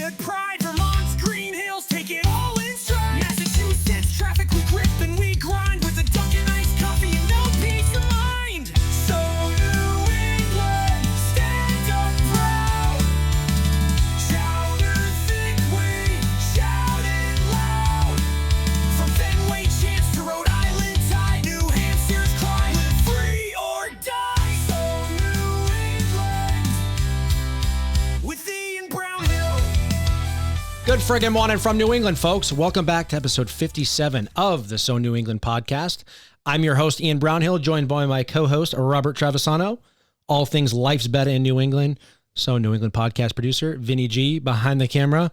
Good pride, Vermont's green hills, take it all in stride. Massachusetts traffic, we grip and we grind with a Dunkin' iced coffee and no peace of mind. So New England, stand up proud. Shout thick way, shout it loud. From Fenway Chance to Rhode Island Tide, New Hampshire's Clyde, live free or die. So New England, with Ian Brownhill. Good friggin' morning from New England, folks. Welcome back to episode 57 of the So New England podcast. I'm your host, Ian Brownhill, joined by my co-host, Robert Travisano. All things life's better in New England. So New England podcast producer, Vinny G, behind the camera.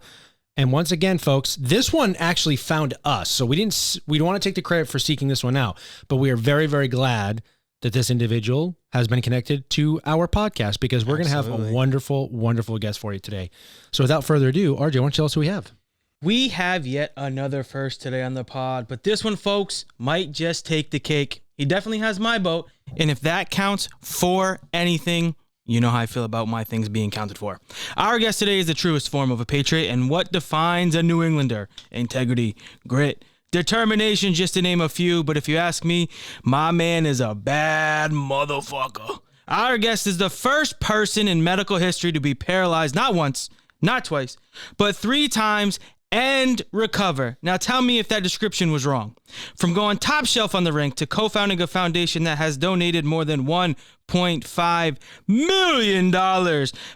And once again, folks, this one actually found us. So we don't want to take the credit for seeking this one out, but we are very, very glad that this individual has been connected to our podcast because we're going to have a wonderful, wonderful guest for you today. So without further ado, RJ, why don't you tell us who we have? We have yet another first today on the pod, but this one, folks, might just take the cake. He definitely has my vote, and if that counts for anything, you know how I feel about my things being counted for. Our guest today is the truest form of a patriot, and what defines a New Englander? Integrity, grit, determination, just to name a few, but if you ask me, my man is a bad motherfucker. Our guest is the first person in medical history to be paralyzed not once, not twice, but 3 times and recover. Now tell me if that description was wrong. From going top shelf on the rink to co-founding a foundation that has donated more than $1.5 million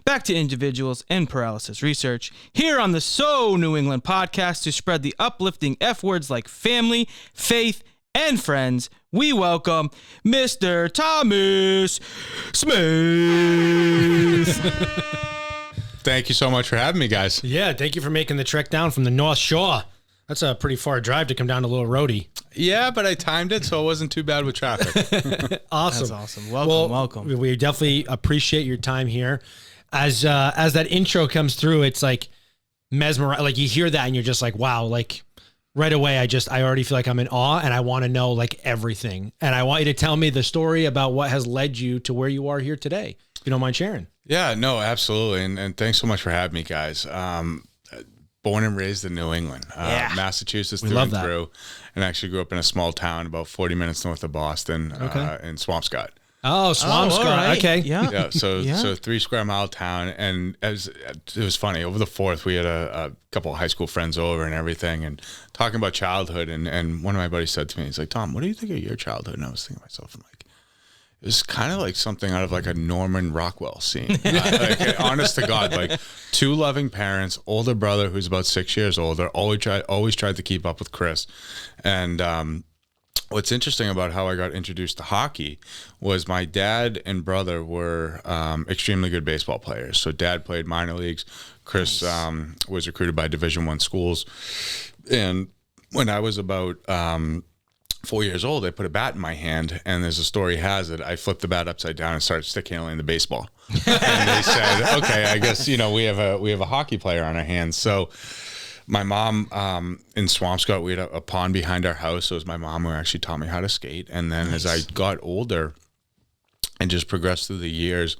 back to individuals in paralysis research. Here on the So New England podcast to spread the uplifting F words like family, faith, and friends, we welcome Mr. Thomas Smith. Thank you so much for having me, guys. Yeah, thank you for making the trek down from the North Shore. That's a pretty far drive to come down to Little Roadie. Yeah, but I timed it, so it wasn't too bad with traffic. Awesome. That's awesome. Welcome. We definitely appreciate your time here. As that intro comes through, it's like mesmerizing. Like you hear that and you're just like, wow, like right away, I already feel like I'm in awe and I want to know like everything. And I want you to tell me the story about what has led you to where you are here today, if you don't mind sharing. Yeah, no, absolutely. And thanks so much for having me, guys. Born and raised in New England, Massachusetts through and through, and actually grew up in a small town about 40 minutes north of Boston, in Swampscott. Oh, Swampscott. Right. Okay. Yeah. So 3 square mile town. And it was funny, over the 4th, we had a couple of high school friends over and everything and talking about childhood. And one of my buddies said to me, he's like, Tom, what do you think of your childhood? And I was thinking to myself, I'm like, it was kind of like something out of like a Norman Rockwell scene. Like, honest to God, like 2 loving parents, older brother who's about 6 years older, always tried to keep up with Chris. And what's interesting about how I got introduced to hockey was my dad and brother were extremely good baseball players. So dad played minor leagues. Chris was recruited by Division I schools. And when I was about 4 years old, I put a bat in my hand, and as the story has it, I flipped the bat upside down and started stick handling the baseball. And they said, "Okay, I guess we have a hockey player on our hands." So, my mom in Swampscott, we had a pond behind our house. So it was my mom who actually taught me how to skate. And then as I got older and just progressed through the years,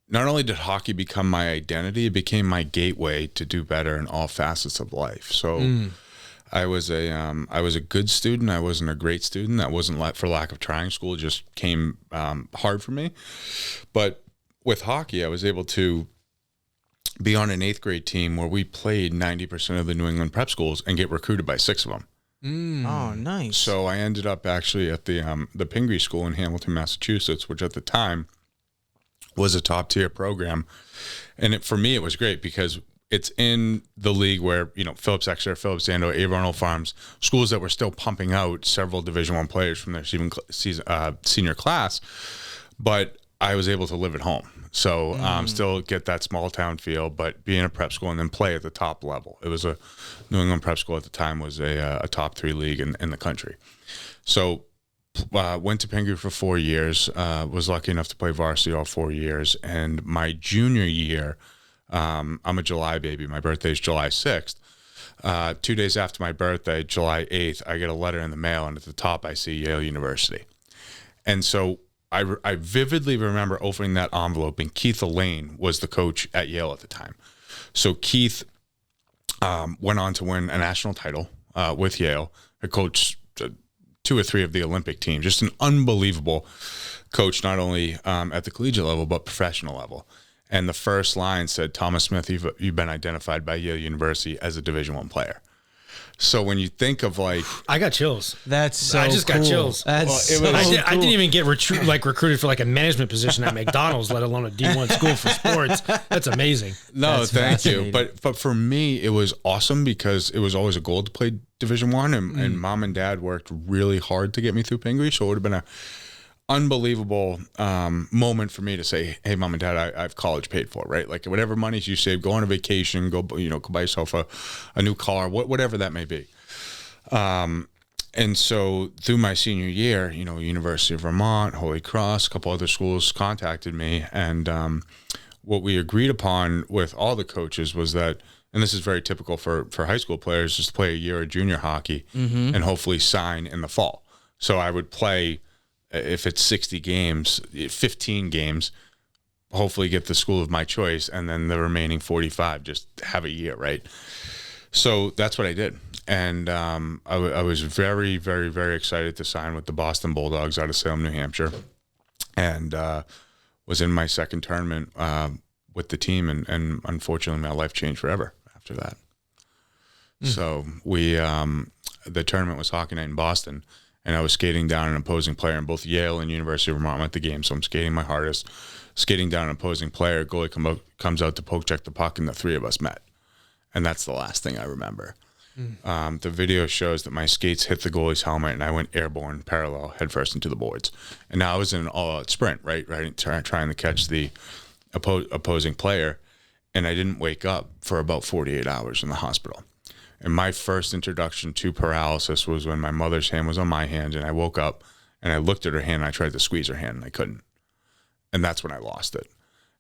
not only did hockey become my identity, it became my gateway to do better in all facets of life. So. I was a good student. I wasn't a great student. That wasn't for lack of trying. School just came hard for me. But with hockey, I was able to be on an 8th grade team where we played 90% of the New England prep schools and get recruited by 6 of them. Oh, nice. So I ended up actually at the Pingree School in Hamilton, Massachusetts, which at the time was a top tier program. And for me, it was great because it's in the league where, Phillips Exeter, Phillips Andover, Avon Arnold Farms, schools that were still pumping out several Division I players from their senior class, but I was able to live at home. So still get that small town feel, but be in a prep school and then play at the top level. It was a New England prep school at the time was a top 3 league in the country. So went to Pingree for 4 years, was lucky enough to play varsity all 4 years. And my junior year, I'm a July baby. My birthday is July 6th. 2 days after my birthday, July 8th, I get a letter in the mail, and at the top I see Yale University. And so I vividly remember opening that envelope, and Keith Elaine was the coach at Yale at the time. So Keith Went on to win a national title with Yale. I coached 2 or 3 of the Olympic teams. Just an unbelievable coach, not only at the collegiate level, but professional level. And the first line said, "Thomas Smith, you've been identified by Yale University as a Division I player." So when you think of like, I got chills. That's so I just got cool. chills. That's I didn't even get recruited for like a management position at McDonald's, let alone a D1 school for sports. That's amazing. no, That's thank you. fascinating. But for me, it was awesome because it was always a goal to play Division I, and mom and dad worked really hard to get me through Pingree. So it would have been a unbelievable moment for me to say, "Hey, mom and dad, I have college paid for, right? Like whatever monies you save, go on a vacation, go buy yourself a new car, whatever that may be." And so through my senior year, University of Vermont, Holy Cross, a couple other schools contacted me, and what we agreed upon with all the coaches was that, and this is very typical for high school players, just play a year of junior hockey and hopefully sign in the fall. So I would play, if it's 60 games, 15 games, hopefully get the school of my choice, and then the remaining 45 just have a year, right? So that's what I did. And I was very, very, very excited to sign with the Boston Bulldogs out of Salem, New Hampshire, and was in my second tournament with the team, and unfortunately my life changed forever after that. So the tournament was Hockey Night in Boston, and I was skating down an opposing player, and both Yale and University of Vermont went the game, so I'm skating my hardest, skating down an opposing player, goalie comes out to poke check the puck, and the 3 of us met. And that's the last thing I remember. The video shows that my skates hit the goalie's helmet, and I went airborne parallel headfirst into the boards. And now I was in an all-out sprint, right, trying to catch the opposing player, and I didn't wake up for about 48 hours in the hospital. And my first introduction to paralysis was when my mother's hand was on my hand, and I woke up and I looked at her hand and I tried to squeeze her hand and I couldn't. And that's when I lost it.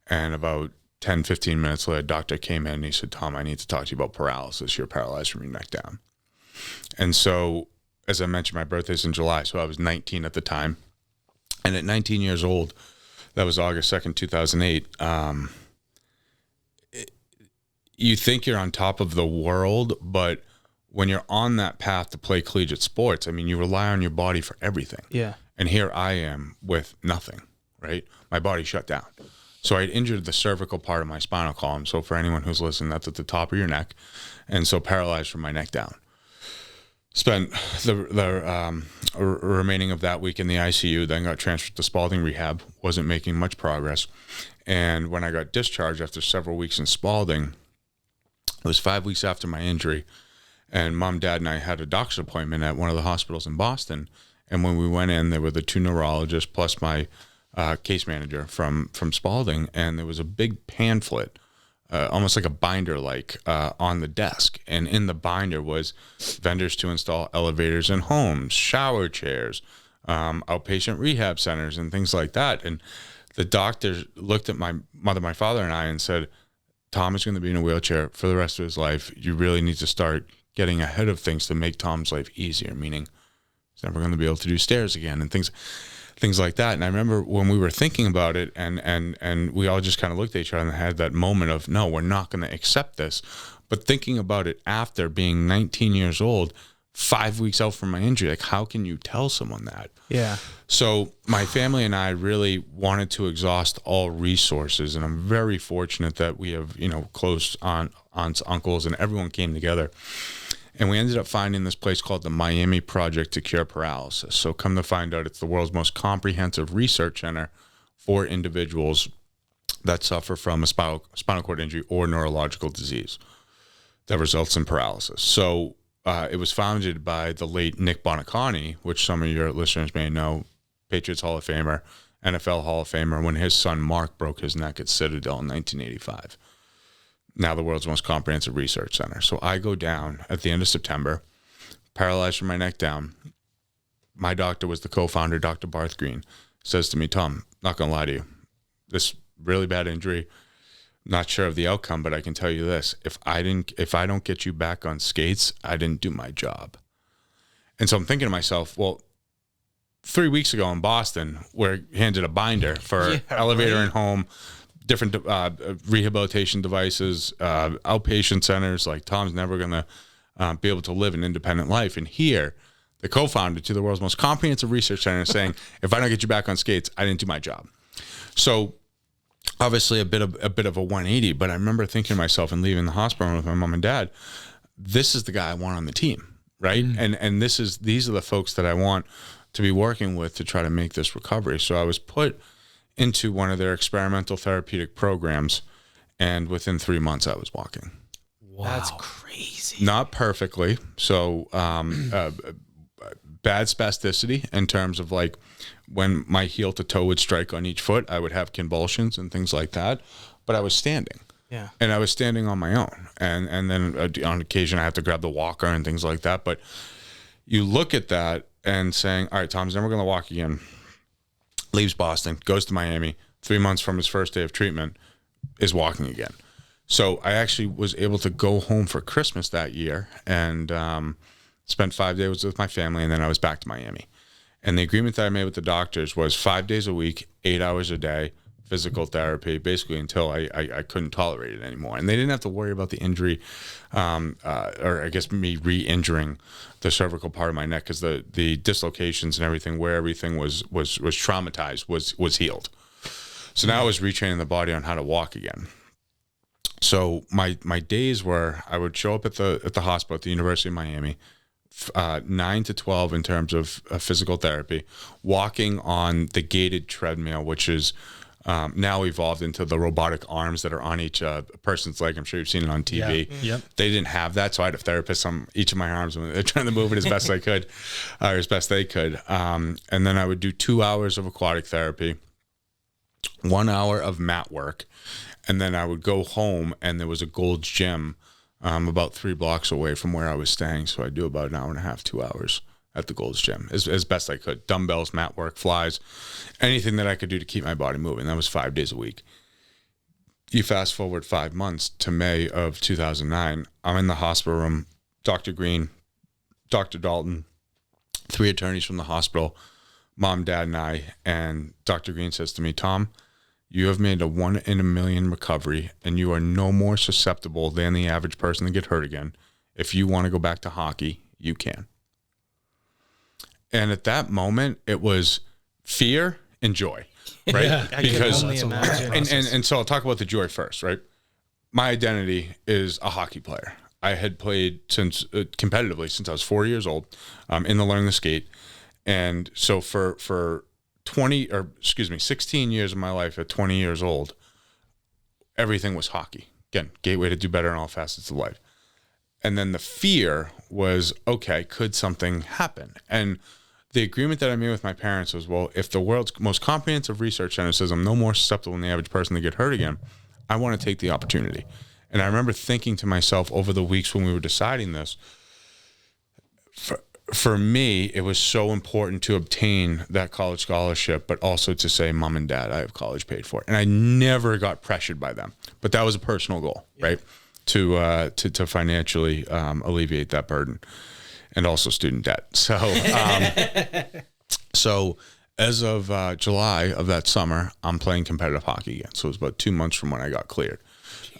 And about 10, 15 minutes later, a doctor came in and he said, "Tom, I need to talk to you about paralysis. You're paralyzed from your neck down." And so, as I mentioned, my birthday's in July, so I was 19 at the time. And at 19 years old, that was August 2nd, 2008, you think you're on top of the world, but when you're on that path to play collegiate sports, I mean, you rely on your body for everything. Yeah. And here I am with nothing, right? My body shut down. So I had injured the cervical part of my spinal column. So for anyone who's listening, that's at the top of your neck. And so paralyzed from my neck down. Spent the remaining of that week in the ICU, then got transferred to Spalding Rehab, wasn't making much progress. And when I got discharged after several weeks in Spalding, it was 5 weeks after my injury, and Mom, Dad, and I had a doctor's appointment at one of the hospitals in Boston. And when we went in, there were the 2 neurologists plus my case manager from Spalding, and there was a big pamphlet, almost like a binder, on the desk. And in the binder was vendors to install elevators in homes, shower chairs, outpatient rehab centers, and things like that. And the doctor looked at my mother, my father, and I and said, "Tom is going to be in a wheelchair for the rest of his life. You really need to start getting ahead of things to make Tom's life easier," meaning he's never going to be able to do stairs again and things like that. And I remember when we were thinking about it, and we all just kind of looked at each other and had that moment of, no, we're not going to accept this. But thinking about it after being 19 years old, 5 weeks out from my injury, like, how can you tell someone that? Yeah. So my family and I really wanted to exhaust all resources, and I'm very fortunate that we have, close aunts, uncles, and everyone came together. And we ended up finding this place called the Miami Project to Cure Paralysis. So come to find out, it's the world's most comprehensive research center for individuals that suffer from a spinal cord injury or neurological disease that results in paralysis. So it was founded by the late Nick Bonacani, which some of your listeners may know, Patriots Hall of Famer, NFL Hall of Famer, when his son Mark broke his neck at Citadel in 1985. Now the world's most comprehensive research center. So I go down at the end of September, paralyzed from my neck down. My doctor was the co-founder, Dr. Barth Green, says to me, "Tom, not going to lie to you, this really bad injury, not sure of the outcome, but I can tell you this, if I don't get you back on skates, I didn't do my job." And so I'm thinking to myself, well, 3 weeks ago in Boston, we're handed a binder for elevator and home, different rehabilitation devices, outpatient centers. Like, Tom's never going to be able to live an independent life. And here, the co-founder to the world's most comprehensive research center is saying, if I don't get you back on skates, I didn't do my job. So obviously a bit of a 180, but I remember thinking to myself and leaving the hospital with my mom and dad, this is the guy I want on the team, right? And these are the folks that I want to be working with to try to make this recovery. So I was put into one of their experimental therapeutic programs, and within 3 months I was walking. Wow. That's crazy. Not perfectly. So bad spasticity in terms of like when my heel to toe would strike on each foot, I would have convulsions and things like that. But I was standing. Yeah. And I was standing on my own. And then on occasion I have to grab the walker and things like that. But you look at that and saying, all right, Tom's never going to walk again. Leaves Boston, goes to Miami. 3 months from his first day of treatment, is walking again. So I actually was able to go home for Christmas that year and spent 5 days with my family, and then I was back to Miami. And the agreement that I made with the doctors was 5 days a week, 8 hours a day, physical therapy, basically until I couldn't tolerate it anymore. And they didn't have to worry about the injury, or I guess me re-injuring the cervical part of my neck, because the dislocations and everything, where everything was traumatized, was healed. So now I was retraining the body on how to walk again. So my days were, I would show up at the hospital at the University of Miami, 9 to 12 in terms of physical therapy, walking on the gated treadmill, which is now evolved into the robotic arms that are on each person's leg. I'm sure you've seen it on TV. Yeah. Yep. They didn't have that, so I had a therapist on each of my arms, and they're trying to move it as best I could, or as best they could. And then I would do 2 hours of aquatic therapy, 1 hour of mat work, and then I would go home, and there was a Gold's Gym about 3 blocks away from where I was staying. So I'd do about an hour and a half, 2 hours at the Gold's Gym as best I could. Dumbbells, mat work, flies, anything that I could do to keep my body moving. That was 5 days a week. You fast forward 5 months to May of 2009. I'm in the hospital room, Dr. Green, Dr. Dalton, 3 attorneys from the hospital, mom, dad, and I. And Dr. Green says to me, Tom, you have made a 1 in a million recovery, and you are no more susceptible than the average person to get hurt again. If you want to go back to hockey, you can. And at that moment, it was fear and joy, right? Yeah, I because can only imagine. and so I'll talk about the joy first, right? My identity is a hockey player. I had played since competitively since I was 4 years old, in the learning to skate, and so for 16 years of my life at 20 years old, everything was hockey. Again, gateway to do better in all facets of life. And then the fear was, okay, could something happen? And the agreement that I made with my parents was, well, if the world's most comprehensive research center says I'm no more susceptible than the average person to get hurt again, I want to take the opportunity. And I remember thinking to myself over the weeks when we were deciding this, for me, it was so important to obtain that college scholarship, but also to say, Mom and Dad, I have college paid for. And I never got pressured by them. But that was a personal goal, right? To financially alleviate that burden, and also student debt. So, so as of July of that summer, I'm playing competitive hockey again. So it was about 2 months from when I got cleared.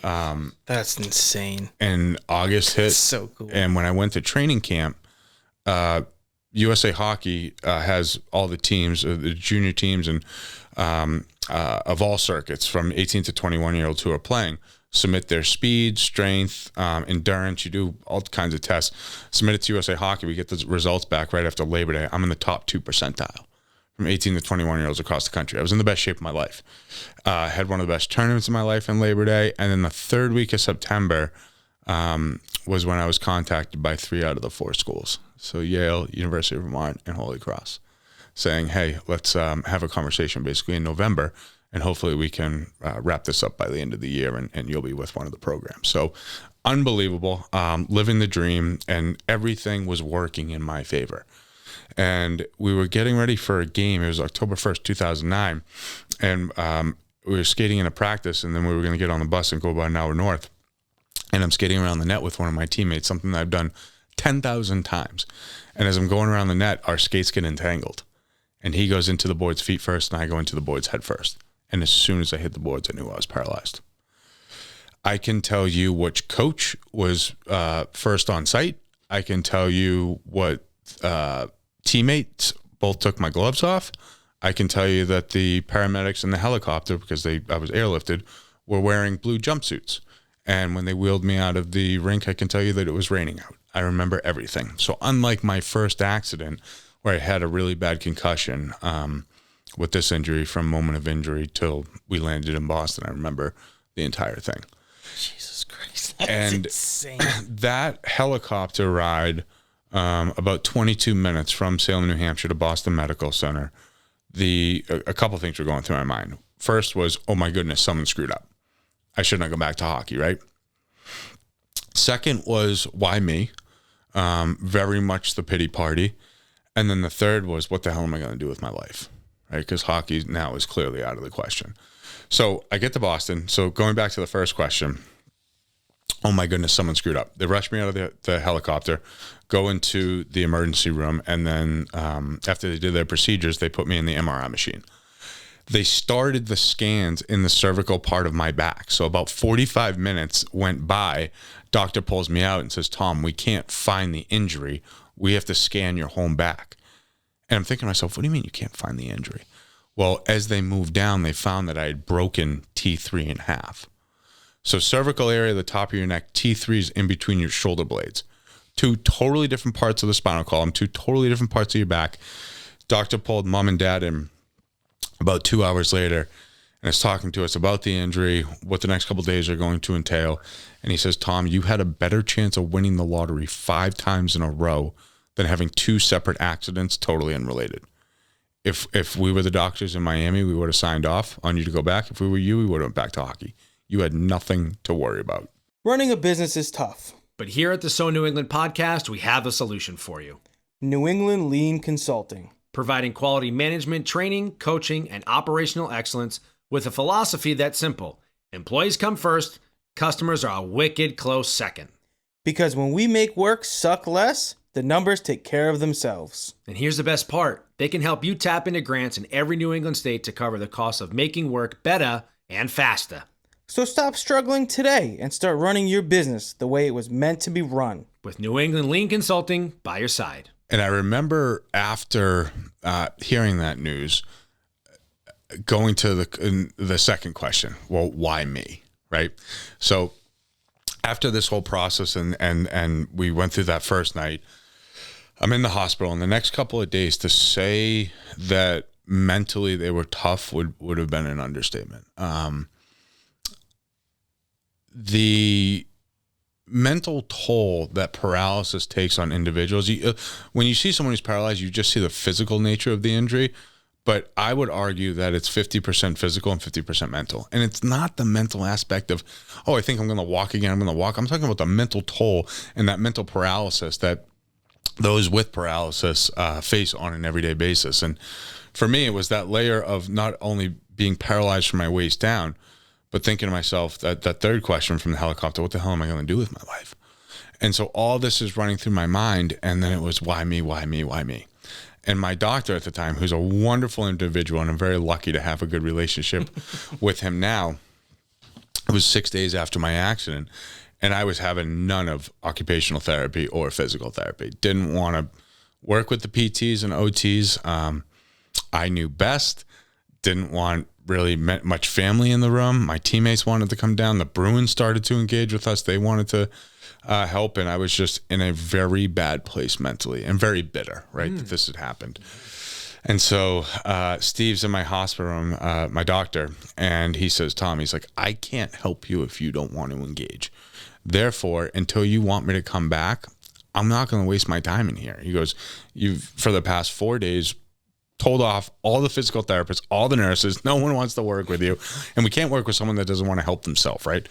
That's insane. And August hit. That's so cool. And when I went to training camp, USA Hockey has all the teams, the junior teams, and of all circuits from 18 to 21-year-olds who are playing, submit their speed, strength, endurance. You do all kinds of tests. Submit it to USA Hockey. We get the results back right after Labor Day. I'm in the top 2 percentile from 18 to 21-year-olds across the country. I was in the best shape of my life. Had one of the best tournaments of my life in Labor Day. And then the 3rd week of September was when I was contacted by 3 out of the 4 schools. So Yale, University of Vermont, and Holy Cross, saying, hey, let's have a conversation basically in November, and hopefully we can wrap this up by the end of the year, and you'll be with one of the programs. So unbelievable, living the dream, and everything was working in my favor. And we were getting ready for a game. It was October 1st, 2009, and we were skating in a practice, and then we were going to get on the bus and go about an hour north. And I'm skating around the net with one of my teammates, something that I've done 10,000 times. And as I'm going around the net, our skates get entangled. And he goes into the board's feet first, and I go into the board's head first. And as soon as I hit the boards, I knew I was paralyzed. I can tell you which coach was first on site. I can tell you what teammates both took my gloves off. I can tell you that the paramedics in the helicopter, because I was airlifted, were wearing blue jumpsuits. And when they wheeled me out of the rink, I can tell you that it was raining out. I remember everything. So unlike my first accident where I had a really bad concussion, with this injury from moment of injury till we landed in Boston, I remember the entire thing. Jesus Christ. That's And insane. that helicopter ride, about 22 minutes from Salem, New Hampshire to Boston Medical Center, a couple things were going through my mind. First was, oh my goodness, someone screwed up. I shouldn't have gone back to hockey, right? Second was, why me? Very much the pity party. And then the third was, what the hell am I going to do with my life? Right? Because hockey now is clearly out of the question. So I get to Boston. So going back to the first question, oh my goodness, someone screwed up. They rushed me out of the helicopter, go into the emergency room, and then after they did their procedures, they put me in the MRI machine. They started the scans in the cervical part of my back. So about 45 minutes went by. Doctor pulls me out and says, Tom, we can't find the injury. We have to scan your whole back. And I'm thinking to myself, what do you mean you can't find the injury? Well, as they moved down, they found that I had broken T3 in half. So cervical area, the top of your neck, T3 is in between your shoulder blades. Two totally different parts of the spinal column, two totally different parts of your back. Doctor pulled mom and dad in about 2 hours later and is talking to us about the injury, what the next couple of days are going to entail. And he says, Tom, you had a better chance of winning the lottery 5 times in a row than having 2 separate accidents totally unrelated. If we were the doctors in Miami, we would have signed off on you to go back. If we were you, we would have went back to hockey. You had nothing to worry about. Running a business is tough. But here at the So New England podcast, we have a solution for you. New England Lean Consulting. Providing quality management, training, coaching, and operational excellence with a philosophy that's simple. Employees come first, customers are a wicked close second. Because when we make work suck less, the numbers take care of themselves. And here's the best part. They can help you tap into grants in every New England state to cover the cost of making work better and faster. So stop struggling today and start running your business the way it was meant to be run. With New England Lean Consulting by your side. And I remember after hearing that news, going to the second question, well, why me, right? So after this whole process and we went through that first night, I'm in the hospital, and the next couple of days, to say that mentally they were tough would have been an understatement. The mental toll that paralysis takes on individuals. When you see someone who's paralyzed, you just see the physical nature of the injury, but I would argue that it's 50% physical and 50% mental. And it's not the mental aspect of, oh, I think I'm going to walk again. I'm going to walk. I'm talking about the mental toll and that mental paralysis that those with paralysis face on an everyday basis. And for me, it was that layer of not only being paralyzed from my waist down, but thinking to myself that third question from the helicopter, what the hell am I going to do with my life? And so all this is running through my mind. And then it was, why me, why me, why me? And my doctor at the time, who's a wonderful individual, and I'm very lucky to have a good relationship with him now, it was 6 days after my accident, and I was having none of occupational therapy or physical therapy. Didn't want to work with the PTs and OTs. I knew best. Didn't want really much family in the room. My teammates wanted to come down. The Bruins started to engage with us. They wanted to help, and I was just in a very bad place mentally and very bitter, right, that this had happened. And so Steve's in my hospital room, my doctor, and he says, Tom, he's like, I can't help you if you don't want to engage. Therefore, until you want me to come back, I'm not going to waste my time in here. He goes, you've, for the past 4 days, told off all the physical therapists, all the nurses. No one wants to work with you. And we can't work with someone that doesn't want to help themselves, right?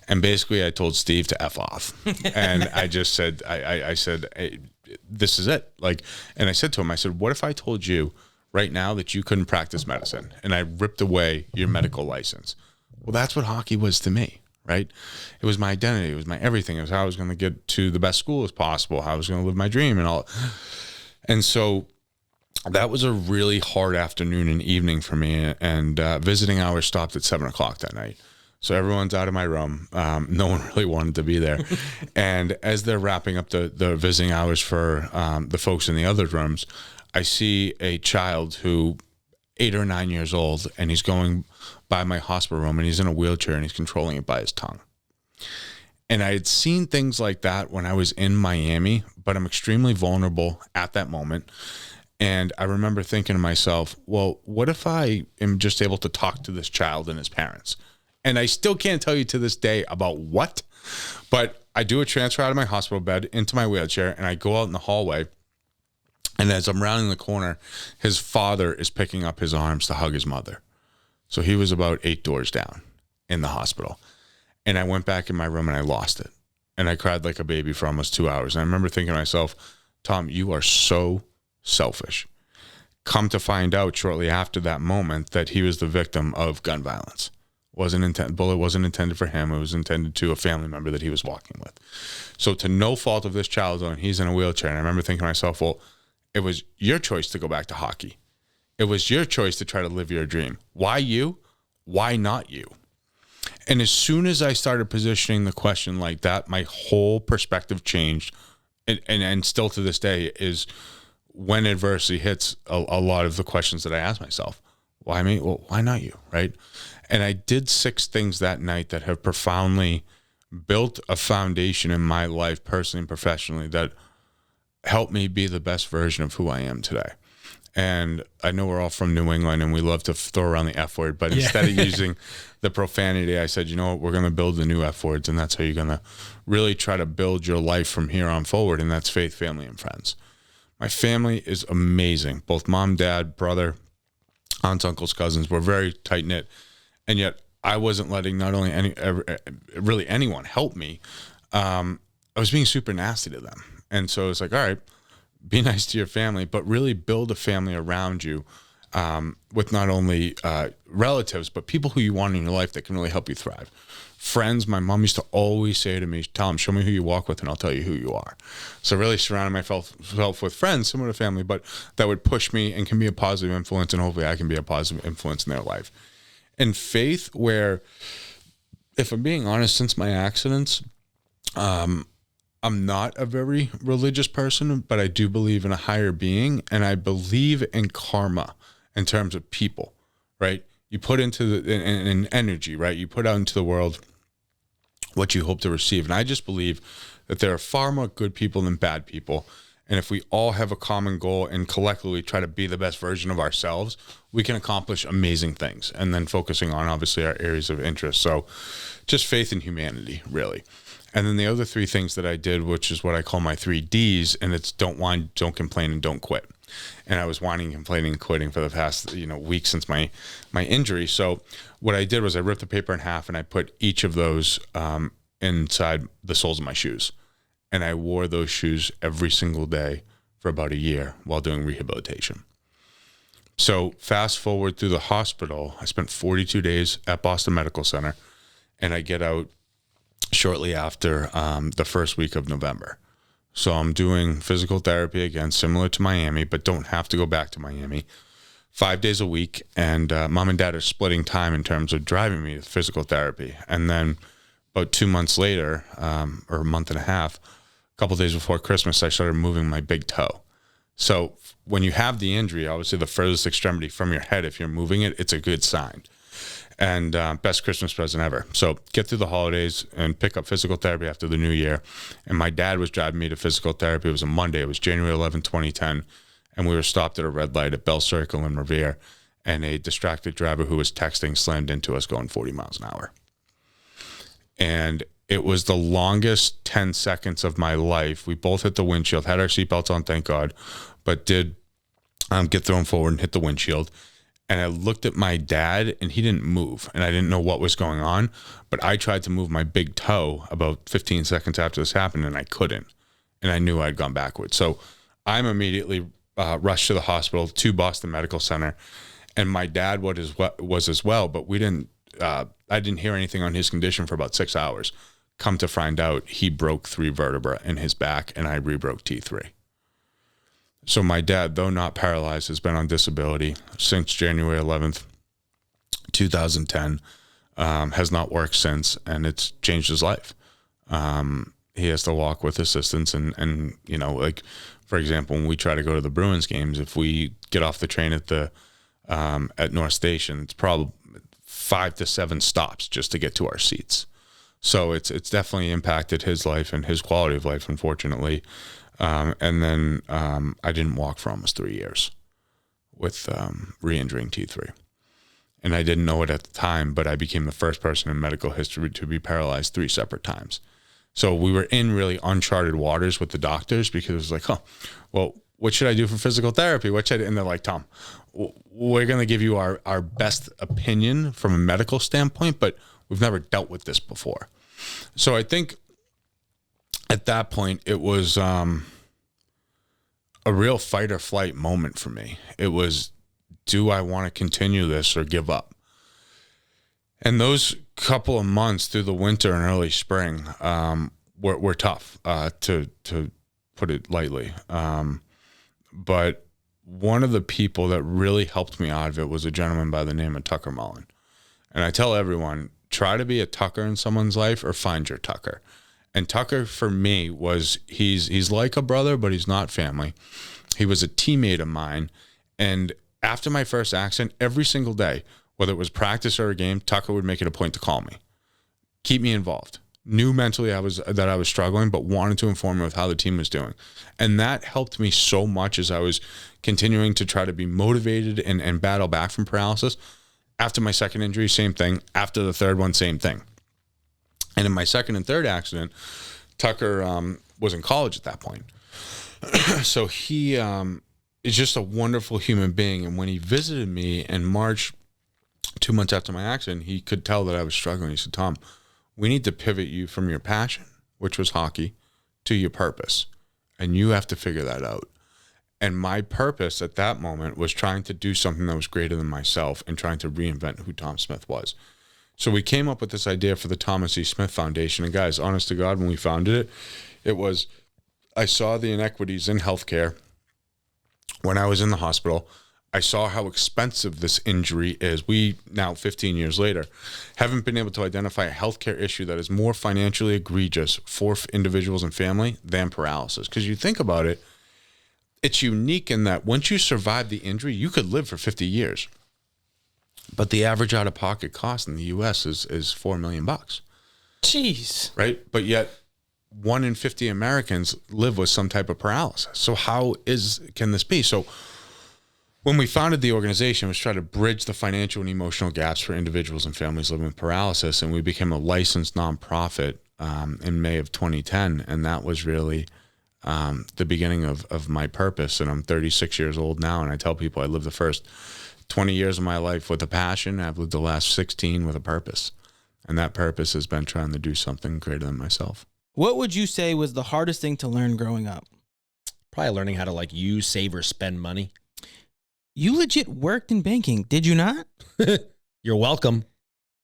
And basically I told Steve to F off. And I just said, I said, hey, this is it. Like, and I said to him, I said, what if I told you right now that you couldn't practice medicine and I ripped away your medical license? Well, that's what hockey was to me, right? It was my identity. It was my everything. It was how I was going to get to the best school as possible, how I was going to live my dream and all. And so that was a really hard afternoon and evening for me. And visiting hours stopped at 7 o'clock that night. So everyone's out of my room. No one really wanted to be there. And as they're wrapping up the visiting hours for the folks in the other rooms, I see a child who 8 or 9 years old, and he's going by my hospital room, and he's in a wheelchair, and he's controlling it by his tongue. And I had seen things like that when I was in Miami, but I'm extremely vulnerable at that moment. And I remember thinking to myself, well, what if I am just able to talk to this child and his parents? And I still can't tell you to this day about what, but I do a transfer out of my hospital bed into my wheelchair, and I go out in the hallway. And as I'm rounding the corner, his father is picking up his arms to hug his mother. So he was about 8 doors down in the hospital. And I went back in my room and I lost it. And I cried like a baby for almost 2 hours. And I remember thinking to myself, Tom, you are so selfish. Come to find out shortly after that moment that he was the victim of gun violence. Bullet wasn't intended for him. It was intended to a family member that he was walking with. So to no fault of this child's own, he's in a wheelchair. And I remember thinking to myself, well, it was your choice to go back to hockey. It was your choice to try to live your dream. Why you? Why not you? And as soon as I started positioning the question like that, my whole perspective changed. And still to this day is when adversity hits a lot of the questions that I ask myself. Why me? Well, why not you? Right? And I did 6 things that night that have profoundly built a foundation in my life, personally and professionally, that helped me be the best version of who I am today. And I know we're all from New England and we love to throw around the F word, but instead of using the profanity, I said, you know what, we're going to build the new F words, and that's how you're going to really try to build your life from here on forward. And that's faith, family, and friends. My family is amazing. Both mom, dad, brother, aunts, uncles, cousins. We're very tight knit. And yet I wasn't letting not only really anyone help me. I was being super nasty to them. And so it's like, all right, be nice to your family, but really build a family around you with not only relatives, but people who you want in your life that can really help you thrive. Friends, my mom used to always say to me, Tom, show me who you walk with and I'll tell you who you are. So really surrounding myself with friends, similar to family, but that would push me and can be a positive influence, and hopefully I can be a positive influence in their life. And faith, where, if I'm being honest, since my accidents, I'm not a very religious person, but I do believe in a higher being, and I believe in karma in terms of people, right? You put into an energy, right? You put out into the world what you hope to receive. And I just believe that there are far more good people than bad people. And if we all have a common goal and collectively try to be the best version of ourselves, we can accomplish amazing things. And then focusing on, obviously, our areas of interest. So just faith in humanity, really. And then the other 3 things that I did, which is what I call my 3 Ds, and it's don't whine, don't complain, and don't quit. And I was whining, complaining, and quitting for the past week since my injury. So what I did was I ripped the paper in half and I put each of those inside the soles of my shoes. And I wore those shoes every single day for about a year while doing rehabilitation. So fast forward through the hospital, I spent 42 days at Boston Medical Center, and I get out shortly after the first week of November. So I'm doing physical therapy again, similar to Miami, but don't have to go back to Miami. 5 days a week, and mom and dad are splitting time in terms of driving me to physical therapy. And then about 2 months later, or a month and a half, a couple days before Christmas, I started moving my big toe. So when you have the injury, obviously the furthest extremity from your head, if you're moving it, it's a good sign. And best Christmas present ever. So get through the holidays and pick up physical therapy after the new year. And my dad was driving me to physical therapy. It was a Monday. It was January 11, 2010. And we were stopped at a red light at Bell Circle in Revere. And a distracted driver who was texting slammed into us going 40 miles an hour. And it was the longest 10 seconds of my life. We both hit the windshield, had our seatbelts on, thank God, but did get thrown forward and hit the windshield. And I looked at my dad, and he didn't move, and I didn't know what was going on, but I tried to move my big toe about 15 seconds after this happened, and I couldn't, and I knew I'd gone backwards. So I'm immediately rushed to the hospital, to Boston Medical Center, and my dad was as well, but we didn't. I didn't hear anything on his condition for about 6 hours. Come to find out, he broke 3 vertebrae in his back, and I rebroke T3. So my dad, though not paralyzed, has been on disability since January 11th, 2010, has not worked since, and it's changed his life. He has to walk with assistance, and you know, like, for example, when we try to go to the Bruins games, if we get off the train at North Station, it's probably 5 to 7 stops just to get to our seats. So it's definitely impacted his life and his quality of life, unfortunately. And then I didn't walk for almost 3 years with re-injuring T3. And I didn't know it at the time, but I became the first person in medical history to be paralyzed 3 separate times. So we were in really uncharted waters with the doctors, because it was like, oh, well, what should I do for physical therapy? What should I do? And they're like, Tom, we're going to give you our best opinion from a medical standpoint, but we've never dealt with this before. So I think at that point, it was a real fight or flight moment for me. It was, do I want to continue this or give up? And those couple of months through the winter and early spring were tough, to put it lightly. But one of the people that really helped me out of it was a gentleman by the name of Tucker Mullen. And I tell everyone, try to be a Tucker in someone's life or find your Tucker. And Tucker, for me, was he's like a brother, but he's not family. He was a teammate of mine. And after my first accident, every single day, whether it was practice or a game, Tucker would make it a point to call me, keep me involved. Knew mentally that I was struggling, but wanted to inform me with how the team was doing. And that helped me so much as I was continuing to try to be motivated and battle back from paralysis. After my second injury, same thing. After the third one, same thing. And in my second and third accident, Tucker was in college at that point. So he is just a wonderful human being. And when he visited me in March, 2 months after my accident, he could tell that I was struggling. He said, Tom, we need to pivot you from your passion, which was hockey, to your purpose. And you have to figure that out. And my purpose at that moment was trying to do something that was greater than myself and trying to reinvent who Tom Smith was. So we came up with this idea for the Thomas E. Smith Foundation. And guys, honest to God, when we founded it, it was, I saw the inequities in healthcare when I was in the hospital. I saw how expensive this injury is. We now, 15 years later, haven't been able to identify a healthcare issue that is more financially egregious for individuals and family than paralysis. Because you think about it, it's unique in that once you survive the injury, you could live for 50 years. But the average out-of-pocket cost in the U.S. is $4 million. Jeez. Right? But yet 1 in 50 Americans live with some type of paralysis. So how can this be? So when we founded the organization, we was trying to bridge the financial and emotional gaps for individuals and families living with paralysis, and we became a licensed nonprofit in May of 2010, and that was really the beginning of my purpose. And I'm 36 years old now, and I tell people I lived the first 20 years of my life with a passion. I've lived the last 16 with a purpose, and that purpose has been trying to do something greater than myself. What would you say was the hardest thing to learn growing up? Probably learning how to like use, save, or spend money. You legit worked in banking, did you not? You're welcome.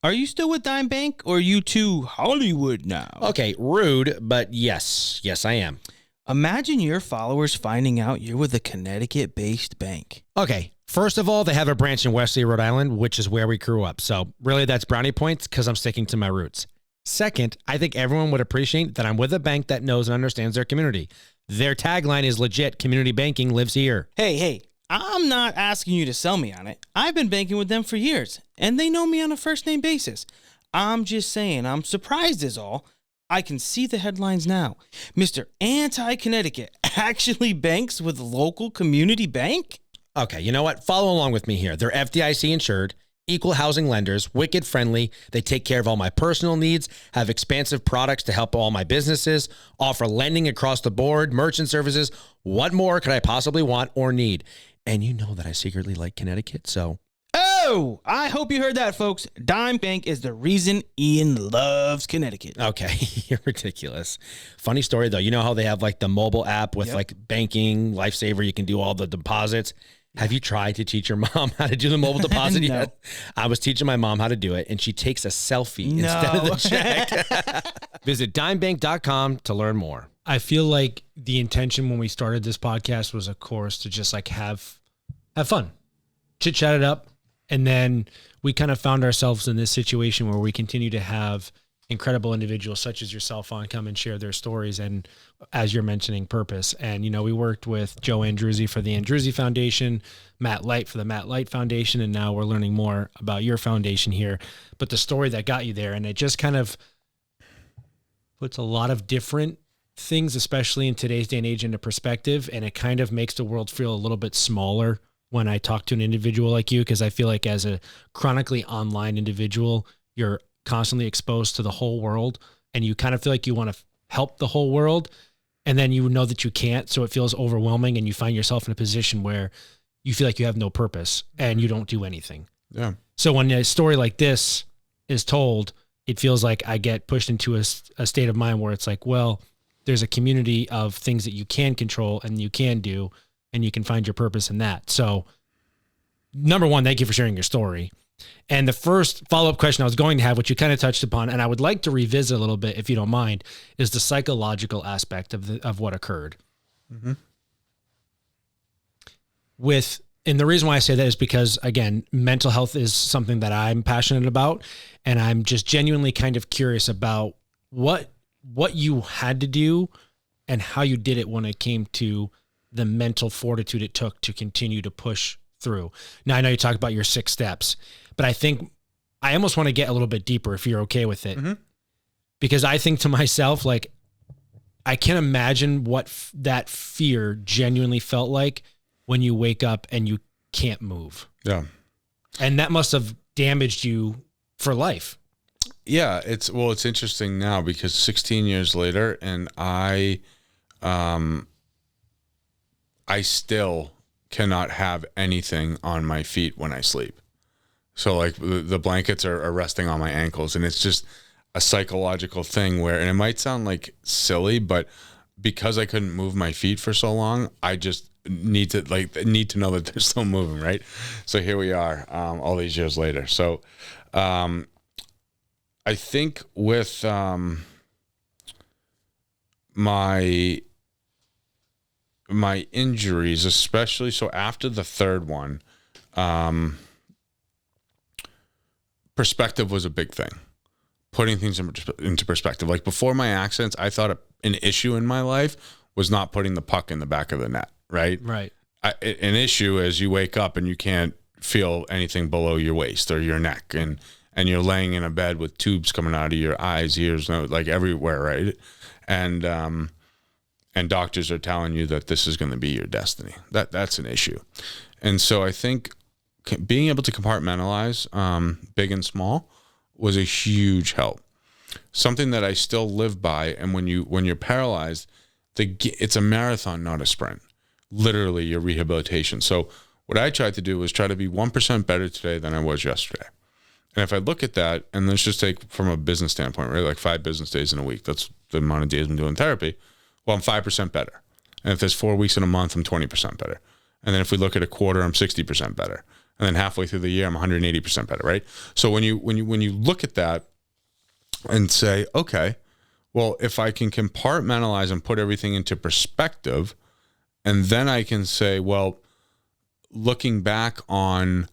Are you still with Dime Bank, or are you too Hollywood now? Okay, rude, but yes, I am. Imagine your followers finding out you're with a Connecticut-based bank. Okay, first of all, they have a branch in Wesley, Rhode Island, which is where we grew up. So really that's brownie points because I'm sticking to my roots. Second, I think everyone would appreciate that I'm with a bank that knows and understands their community. Their tagline is legit, community banking lives here. Hey, I'm not asking you to sell me on it. I've been banking with them for years, and they know me on a first-name basis. I'm just saying I'm surprised is all. I can see the headlines now. Mr. Anti-Connecticut actually banks with local community bank? Okay, you know what? Follow along with me here. They're FDIC insured, equal housing lenders, wicked friendly. They take care of all my personal needs, have expansive products to help all my businesses, offer lending across the board, merchant services. What more could I possibly want or need? And you know that I secretly like Connecticut, so. Oh, I hope you heard that, folks. Dime Bank is the reason Ian loves Connecticut. Okay, you're ridiculous. Funny story, though. You know how they have like the mobile app with like banking, Lifesaver, you can do all the deposits. Have you tried to teach your mom how to do the mobile deposit No. yet? I was teaching my mom how to do it, and she takes a selfie instead of the check. Visit dimebank.com to learn more. I feel like the intention when we started this podcast was, of course, to just like have fun, chit chat it up. And then we kind of found ourselves in this situation where we continue to have incredible individuals such as yourself on come and share their stories. And as you're mentioning, purpose. And, you know, we worked with Joe Andruzzi for the Andruzzi Foundation, Matt Light for the Matt Light Foundation. And now we're learning more about your foundation here, but the story that got you there. And it just kind of puts a lot of different things, especially in today's day and age, into perspective. And it kind of makes the world feel a little bit smaller when I talk to an individual like you, because I feel like as a chronically online individual, you're constantly exposed to the whole world and you kind of feel like you want to help the whole world. And then you know that you can't. So it feels overwhelming and you find yourself in a position where you feel like you have no purpose and you don't do anything. Yeah. So when a story like this is told, it feels like I get pushed into a state of mind where it's like, well, there's a community of things that you can control and you can do, and you can find your purpose in that. So number one, thank you for sharing your story. And the first follow-up question I was going to have, which you kind of touched upon, and I would like to revisit a little bit, if you don't mind, is the psychological aspect of what occurred. Mm-hmm. And the reason why I say that is because, again, mental health is something that I'm passionate about, and I'm just genuinely kind of curious about what you had to do and how you did it when it came to the mental fortitude it took to continue to push through. Now, I know you talked about your 6 steps, but I think I almost want to get a little bit deeper if you're okay with it. Mm-hmm. Because I think to myself, like, I can't imagine what that fear genuinely felt like when you wake up and you can't move. Yeah. And that must have damaged you for life. Yeah. It's interesting now because 16 years later, and I still cannot have anything on my feet when I sleep. So like the blankets are resting on my ankles, and it's just a psychological thing where, and it might sound like silly, but because I couldn't move my feet for so long, I just need to know that they're still moving. Right. So here we are, all these years later. So, I think with, my injuries, especially, so after the third one, perspective was a big thing. Putting things into perspective. Like before my accidents, I thought an issue in my life was not putting the puck in the back of the net, right? Right. An issue is you wake up and you can't feel anything below your waist or your neck, and you're laying in a bed with tubes coming out of your eyes, ears, like everywhere, right? And doctors are telling you that this is going to be your destiny. That's an issue. And so I think being able to compartmentalize big and small was a huge help. Something that I still live by. And when you're paralyzed, it's a marathon, not a sprint. Literally your rehabilitation. So what I tried to do was try to be 1% better today than I was yesterday. And if I look at that, and let's just take from a business standpoint, right? Like 5 business days in a week, that's the amount of days I'm doing therapy. Well, I'm 5% better. And if there's 4 weeks in a month, I'm 20% better. And then if we look at a quarter, I'm 60% better. And then halfway through the year, I'm 180% better, right? So when you look at that and say, okay, well, if I can compartmentalize and put everything into perspective, and then I can say, well, looking back on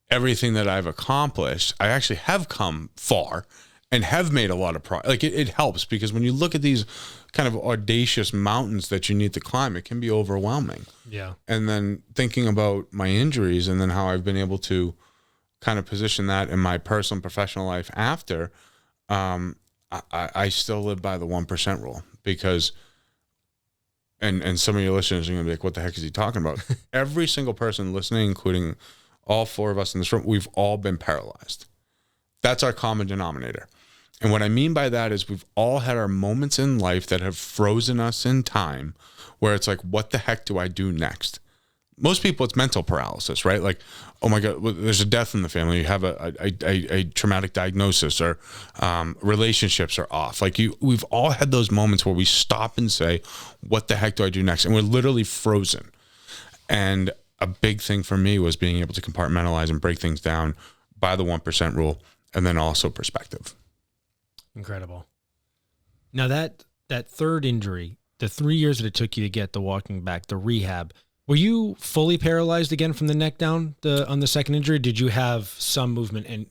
everything that I've accomplished, I actually have come far and have made a lot of progress. Like it helps, because when you look at these kind of audacious mountains that you need to climb, it can be overwhelming. Yeah. And then thinking about my injuries and then how I've been able to kind of position that in my personal and professional life after, I still live by the 1% rule, because, and some of your listeners are going to be like, what the heck is he talking about? Every single person listening, including all 4 of us in this room, we've all been paralyzed. That's our common denominator. And what I mean by that is we've all had our moments in life that have frozen us in time, where it's like, what the heck do I do next? Most people, it's mental paralysis, right? Like, oh my God, there's a death in the family. You have a traumatic diagnosis, or relationships are off. Like we've all had those moments where we stop and say, what the heck do I do next? And we're literally frozen. And a big thing for me was being able to compartmentalize and break things down by the 1% rule, and then also perspective. Incredible. Now that that third injury, the 3 years that it took you to get the walking back, the rehab, were you fully paralyzed again from the neck down on the second injury? Did you have some movement and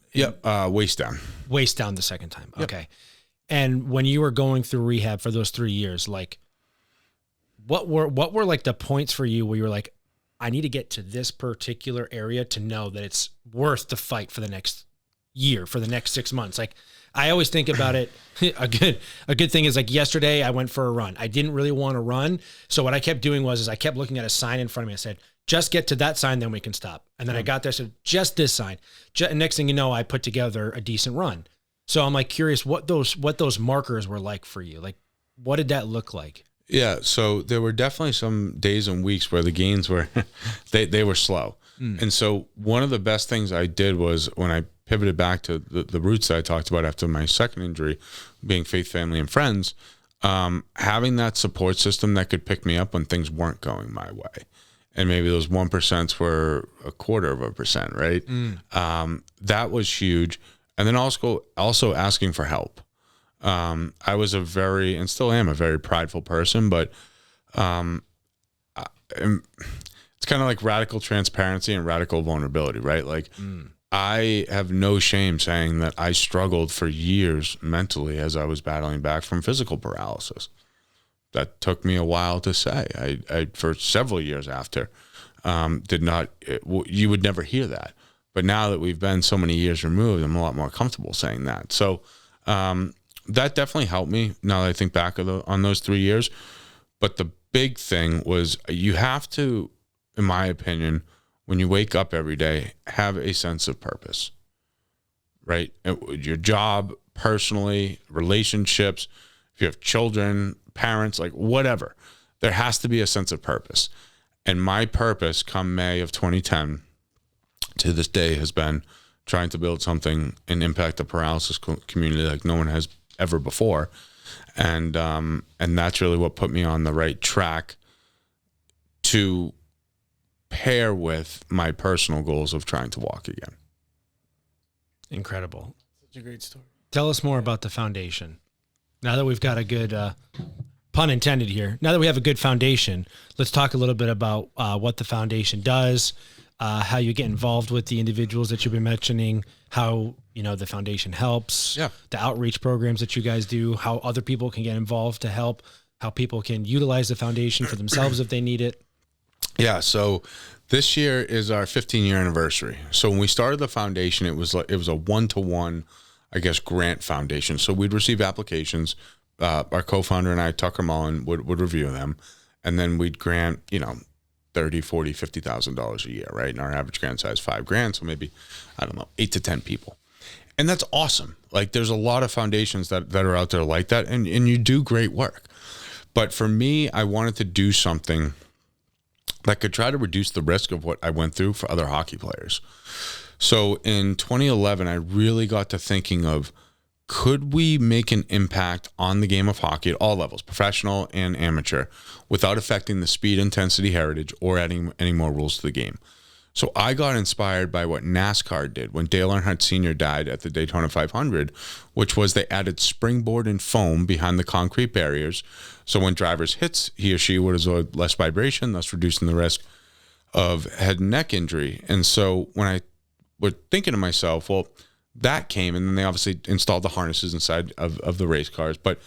waist down. Waist down the second time? Yep. Okay. And when you were going through rehab for those 3 years, like what were like the points for you where you were like, I need to get to this particular area to know that it's worth the fight for the next year, for the next 6 months? Like, I always think about it. A good thing is, like, yesterday I went for a run. I didn't really want to run. So what I kept doing was I kept looking at a sign in front of me. I said, just get to that sign, then we can stop. And then I got there, said, just this sign. And next thing you know, I put together a decent run. So I'm like curious what those markers were like for you. Like, what did that look like? Yeah. So there were definitely some days and weeks where the gains were, they were slow. And so one of the best things I did was when I pivoted back to the roots that I talked about after my second injury, being faith, family, and friends, having that support system that could pick me up when things weren't going my way. And maybe those 1% were 0.25%, right? That was huge. And then also asking for help. I was and still am a very prideful person, but it's kind of like radical transparency and radical vulnerability, right? Like, I have no shame saying that I struggled for years mentally as I was battling back from physical paralysis. That took me a while to say. I for several years after, you would never hear that. But now that we've been so many years removed, I'm a lot more comfortable saying that. So that definitely helped me now that I think back on those 3 years. But the big thing was you have to, in my opinion, when you wake up every day, have a sense of purpose, right? Your job, personally, relationships, if you have children, parents, like whatever, there has to be a sense of purpose. And my purpose come May of 2010 to this day has been trying to build something and impact the paralysis community like no one has ever before. And that's really what put me on the right track to pair with my personal goals of trying to walk again. Incredible. Such a great story. Tell us more about the foundation. Now that we've got a good, pun intended here, now that we have a good foundation, let's talk a little bit about what the foundation does, how you get involved with the individuals that you've been mentioning, how, the foundation helps, the outreach programs that you guys do, how other people can get involved to help, how people can utilize the foundation for themselves if they need it. Yeah. So this year is our 15-year anniversary. So when we started the foundation, it was a 1-to-1, I guess, grant foundation. So we'd receive applications. Our co-founder and I, Tucker Mullen, would review them, and then we'd grant, $30,000, $40,000, $50,000 a year, right? And our average grant size $5,000, so maybe 8 to 10 people, and that's awesome. Like, there's a lot of foundations that are out there like that, and you do great work. But for me, I wanted to do something that could try to reduce the risk of what I went through for other hockey players. So in 2011, I really got to thinking of, could we make an impact on the game of hockey at all levels, professional and amateur, without affecting the speed, intensity, heritage, or adding any more rules to the game? So I got inspired by what NASCAR did when Dale Earnhardt Sr. died at the Daytona 500, which was they added springboard and foam behind the concrete barriers. So when drivers hits, he or she would absorb less vibration, thus reducing the risk of head and neck injury. And so when I was thinking to myself, well, that came, and then they obviously installed the harnesses inside of the race cars. But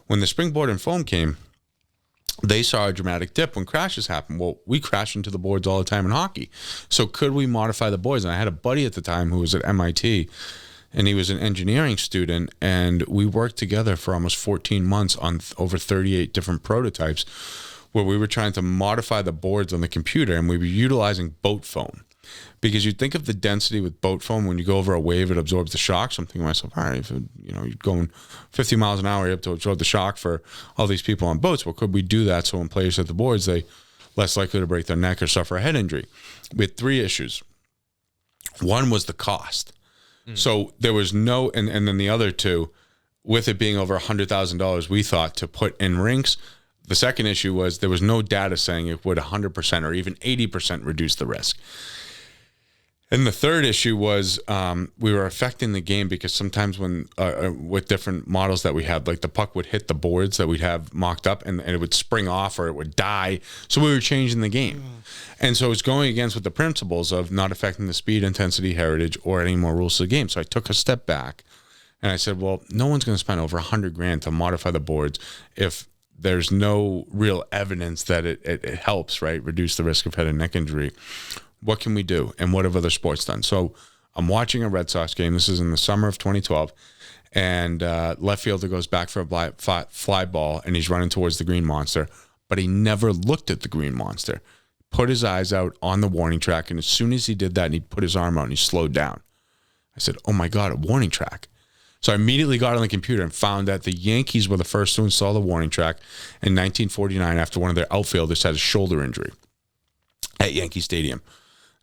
when the springboard and foam came, they saw a dramatic dip when crashes happen. Well, we crash into the boards all the time in hockey. So could we modify the boards? And I had a buddy at the time who was at MIT, and he was an engineering student, and we worked together for almost 14 months on over 38 different prototypes where we were trying to modify the boards on the computer, and we were utilizing boat foam. Because you think of the density with boat foam, when you go over a wave, it absorbs the shock. So I'm thinking to myself, all right, if you're going 50 miles an hour, you have to absorb the shock for all these people on boats. Well, could we do that so when players hit the boards, they less likely to break their neck or suffer a head injury? We had 3 issues. One was the cost. So there was no, and then the other 2, with it being over $100,000, we thought, to put in rinks. The second issue was there was no data saying it would 100% or even 80% reduce the risk. And the third issue was we were affecting the game because sometimes when with different models that we had, like the puck would hit the boards that we'd have mocked up and it would spring off or it would die. So we were changing the game. And so it was going against with the principles of not affecting the speed, intensity, heritage, or any more rules of the game. So I took a step back and I said, well, no one's going to spend over $100,000 to modify the boards if there's no real evidence that it helps, right? Reduce the risk of head and neck injury. What can we do? And what have other sports done? So I'm watching a Red Sox game. This is in the summer of 2012. And left fielder goes back for a fly ball, and he's running towards the green monster. But he never looked at the green monster. Put his eyes out on the warning track. And as soon as he did that, and he put his arm out and he slowed down, I said, oh, my God, a warning track. So I immediately got on the computer and found that the Yankees were the first to install the warning track in 1949 after one of their outfielders had a shoulder injury at Yankee Stadium.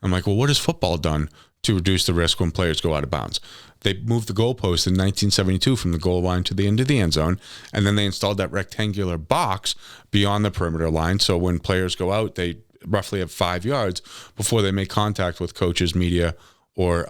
I'm like, well, what has football done to reduce the risk when players go out of bounds? They moved the goalpost in 1972 from the goal line to the end of the end zone, and then they installed that rectangular box beyond the perimeter line. So when players go out, they roughly have 5 yards before they make contact with coaches, media, or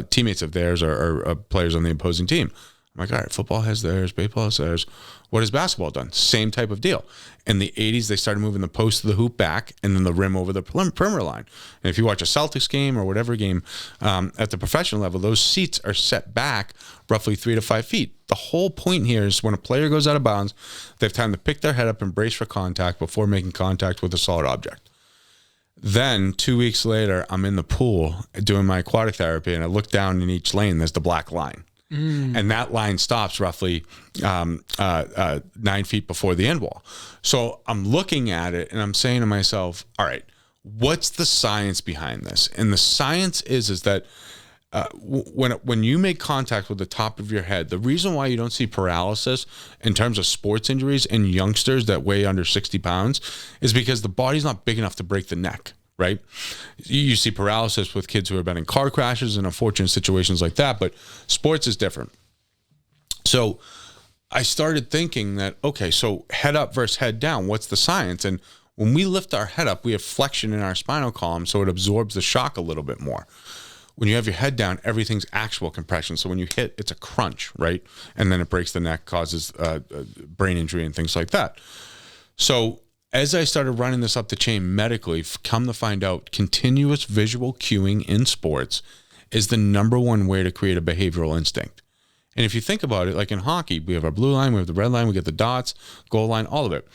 teammates of theirs or players on the opposing team. I'm like, all right, football has theirs, baseball has theirs. What has basketball done? Same type of deal. In the 80s, they started moving the post of the hoop back and then the rim over the perimeter line. And if you watch a Celtics game or whatever game at the professional level, those seats are set back roughly 3 to 5 feet. The whole point here is when a player goes out of bounds, they have time to pick their head up and brace for contact before making contact with a solid object. Then 2 weeks later, I'm in the pool doing my aquatic therapy, and I look down in each lane, there's the black line. And that line stops roughly 9 feet before the end wall. So I'm looking at it and I'm saying to myself, all right, what's the science behind this? And the science is that when you make contact with the top of your head, the reason why you don't see paralysis in terms of sports injuries in youngsters that weigh under 60 pounds is because the body's not big enough to break the neck. Right? You see paralysis with kids who have been in car crashes and unfortunate situations like that, but sports is different. So I started thinking that, okay, so head up versus head down, what's the science? And when we lift our head up, we have flexion in our spinal column, so it absorbs the shock a little bit more. When you have your head down, everything's actual compression. So when you hit, it's a crunch, right? And then it breaks the neck, causes brain injury and things like that. So as I started running this up the chain medically, come to find out, continuous visual cueing in sports is the number one way to create a behavioral instinct. And if you think about it, like in hockey, we have our blue line, we have the red line, we get the dots, goal line, all of it.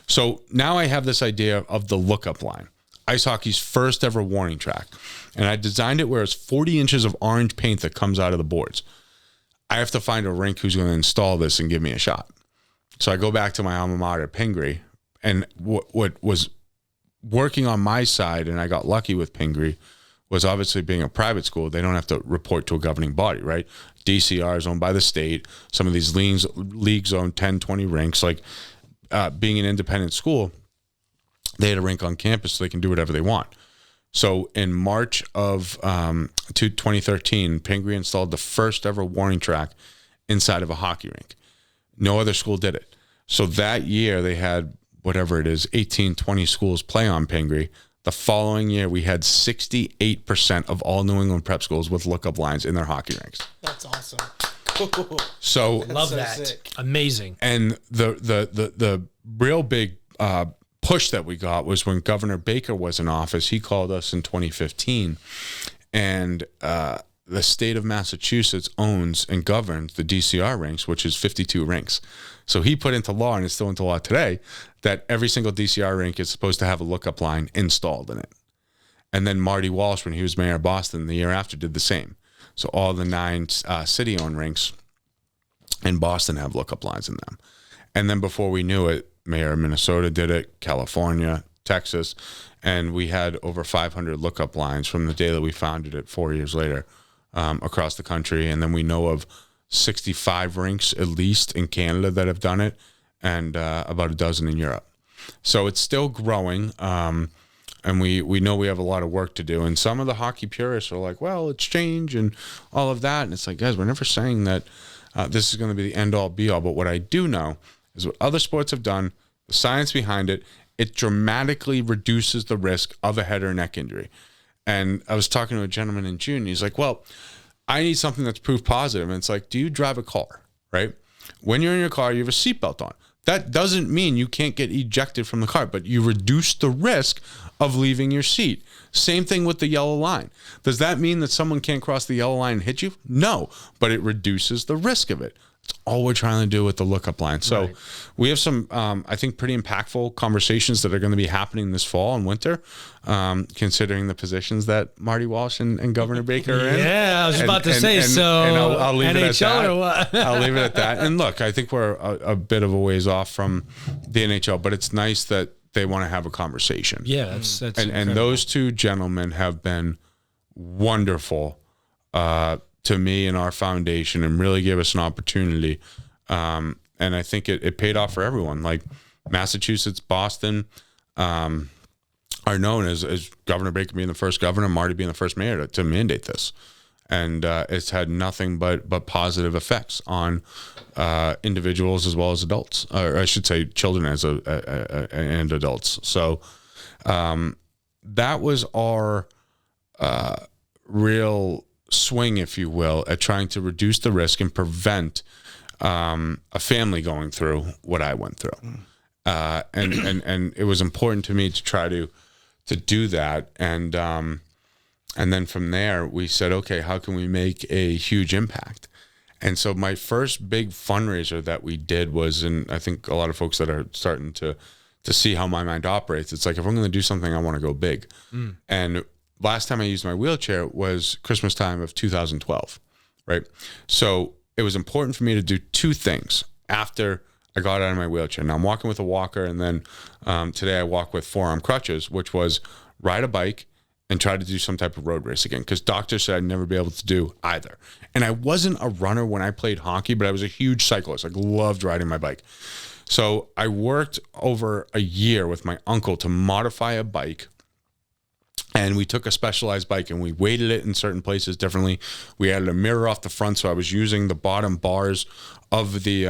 So now I have this idea of the lookup line, ice hockey's first ever warning track. And I designed it where it's 40 inches of orange paint that comes out of the boards. I have to find a rink who's going to install this and give me a shot. So I go back to my alma mater, Pingree. And what was working on my side, and I got lucky with Pingree, was obviously being a private school. They don't have to report to a governing body, right? DCR is owned by the state. Some of these leagues own 10, 20 rinks. Like being an independent school, they had a rink on campus so they can do whatever they want. So in March of 2013, Pingree installed the first ever warning track inside of a hockey rink. No other school did it. So that year they had whatever it is, 18, 20 schools play on Pingree. The following year, we had 68% of all New England prep schools with lookup lines in their hockey rinks. That's awesome. So love so that. sick. Amazing. And the real big push that we got was when Governor Baker was in office. He called us in 2015, and the state of Massachusetts owns and governs the DCR rinks, which is 52 rinks. So he put into law, and it's still into law today, that every single DCR rink is supposed to have a lookup line installed in it. And then Marty Walsh, when he was mayor of Boston, the year after, did the same. So all the 9 city-owned rinks in Boston have lookup lines in them. And then before we knew it, Mayor of Minnesota did it, California, Texas, and we had over 500 lookup lines from the day that we founded it 4 years later across the country. And then we know of 65 rinks at least in Canada that have done it, and about a dozen in Europe. So it's still growing, and we know we have a lot of work to do. And some of the hockey purists are like, well, it's change and all of that. And it's like, guys, we're never saying that this is going to be the end-all, be-all. But what I do know is what other sports have done, the science behind it, it dramatically reduces the risk of a head or neck injury. And I was talking to a gentleman in June. He's like, well, I need something that's proof positive. And it's like, do you drive a car, right? When you're in your car, you have a seatbelt on. That doesn't mean you can't get ejected from the car, but you reduce the risk of leaving your seat. Same thing with the yellow line. Does that mean that someone can't cross the yellow line and hit you? No, but it reduces the risk of it. It's all we're trying to do with the lookup line. So we have some, I think, pretty impactful conversations that are going to be happening this fall and winter, considering the positions that Marty Walsh and Governor Baker are in. Yeah, I was about to say, and I'll leave NHL it at that. or what? I'll leave it at that. And look, I think we're a bit of a ways off from the NHL, but it's nice that they want to have a conversation. Yeah, that's and those two gentlemen have been wonderful to me and our foundation, and really gave us an opportunity. And I think it paid off for everyone. Like Massachusetts, Boston, are known as Governor Baker being the first governor, Marty being the first mayor to mandate this. And it's had nothing but positive effects on individuals as well as adults, or I should say children and adults. So that was our real swing, if you will, at trying to reduce the risk and prevent a family going through what I went through. And it was important to me to try to do that. And then from there we said, okay, how can we make a huge impact? And so my first big fundraiser that we did was, and I think a lot of folks that are starting to see how my mind operates, it's like, if I'm going to do something, I want to go big. And last time I used my wheelchair was Christmas time of 2012, right? So it was important for me to do two things after I got out of my wheelchair. Now I'm walking with a walker, and then today I walk with forearm crutches, which was ride a bike and try to do some type of road race again, because doctors said I'd never be able to do either. And I wasn't a runner when I played hockey, but I was a huge cyclist. I loved riding my bike. So I worked over a year with my uncle to modify a bike. And we took a specialized bike and we weighted it in certain places differently. We added a mirror off the front, so I was using the bottom bars of the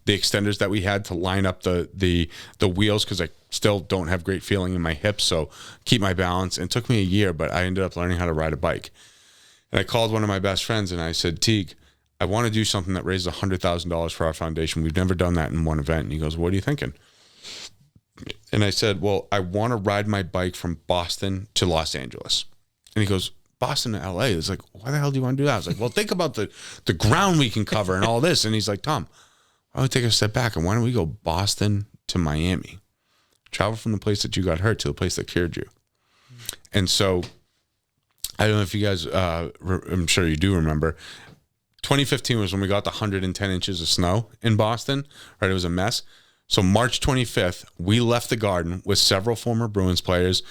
extenders that we had to line up the wheels, because I still don't have great feeling in my hips, so keep my balance. And it took me a year, but I ended up learning how to ride a bike. And I called one of my best friends and I said, Teague, I want to do something that raises $100,000 for our foundation. We've never done that in one event. And he goes, what are you thinking? And I said, well, I want to ride my bike from Boston to Los Angeles. And he goes, Boston to LA? It's like, why the hell do you want to do that? I was like, well, think about the ground we can cover and all this. And he's like, Tom, why don't we take a step back and why don't we go Boston to Miami? Travel from the place that you got hurt to the place that cured you. And so I don't know if you guys, I'm sure you do remember, 2015 was when we got the 110 inches of snow in Boston, right? It was a mess. So March 25th, we left the Garden with several former Bruins players,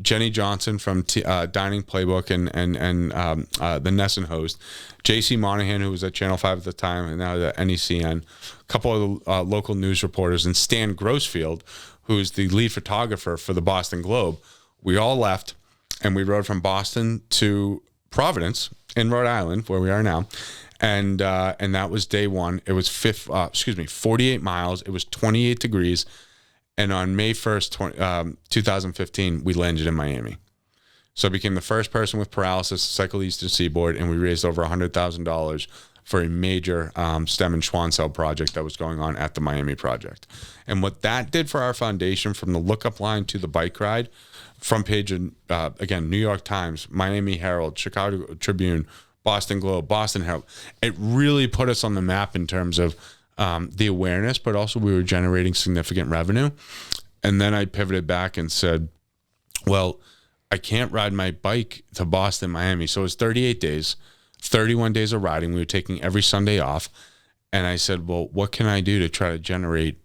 Jenny Johnson from Dining Playbook and the Nesson host, JC Monahan, who was at Channel 5 at the time and now at NECN, a couple of local news reporters, and Stan Grossfield, who's the lead photographer for the Boston Globe. We all left and we rode from Boston to Providence in Rhode Island, where we are now. And that was day one. It was 48 miles. It was 28 degrees. And on May 1st, 2015, we landed in Miami. So I became the first person with paralysis to cycle the Eastern Seaboard, and we raised over $100,000 for a major stem and Schwann cell project that was going on at the Miami project. And what that did for our foundation, from the Lookup line to the bike ride, front page, again, New York Times, Miami Herald, Chicago Tribune, Boston Globe, Boston Herald, it really put us on the map in terms of the awareness, but also we were generating significant revenue. And then I pivoted back and said, well, I can't ride my bike to Boston, Miami. So it's 38 days, 31 days of riding. We were taking every Sunday off. And I said, well, what can I do to try to generate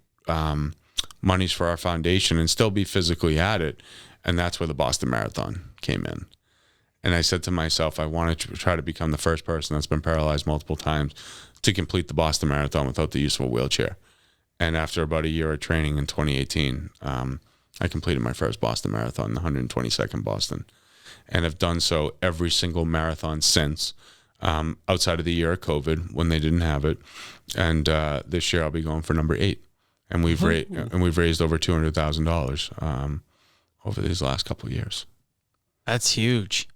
monies for our foundation and still be physically at it? And that's where the Boston Marathon came in. And I said to myself, I want to try to become the first person that's been paralyzed multiple times to complete the Boston Marathon without the use of a wheelchair. And after about a year of training in 2018, I completed my first Boston Marathon, the 122nd Boston, and have done so every single marathon since, outside of the year of COVID when they didn't have it. And this year I'll be going for number 8. And we've raised over $200,000 over these last couple of years. That's huge.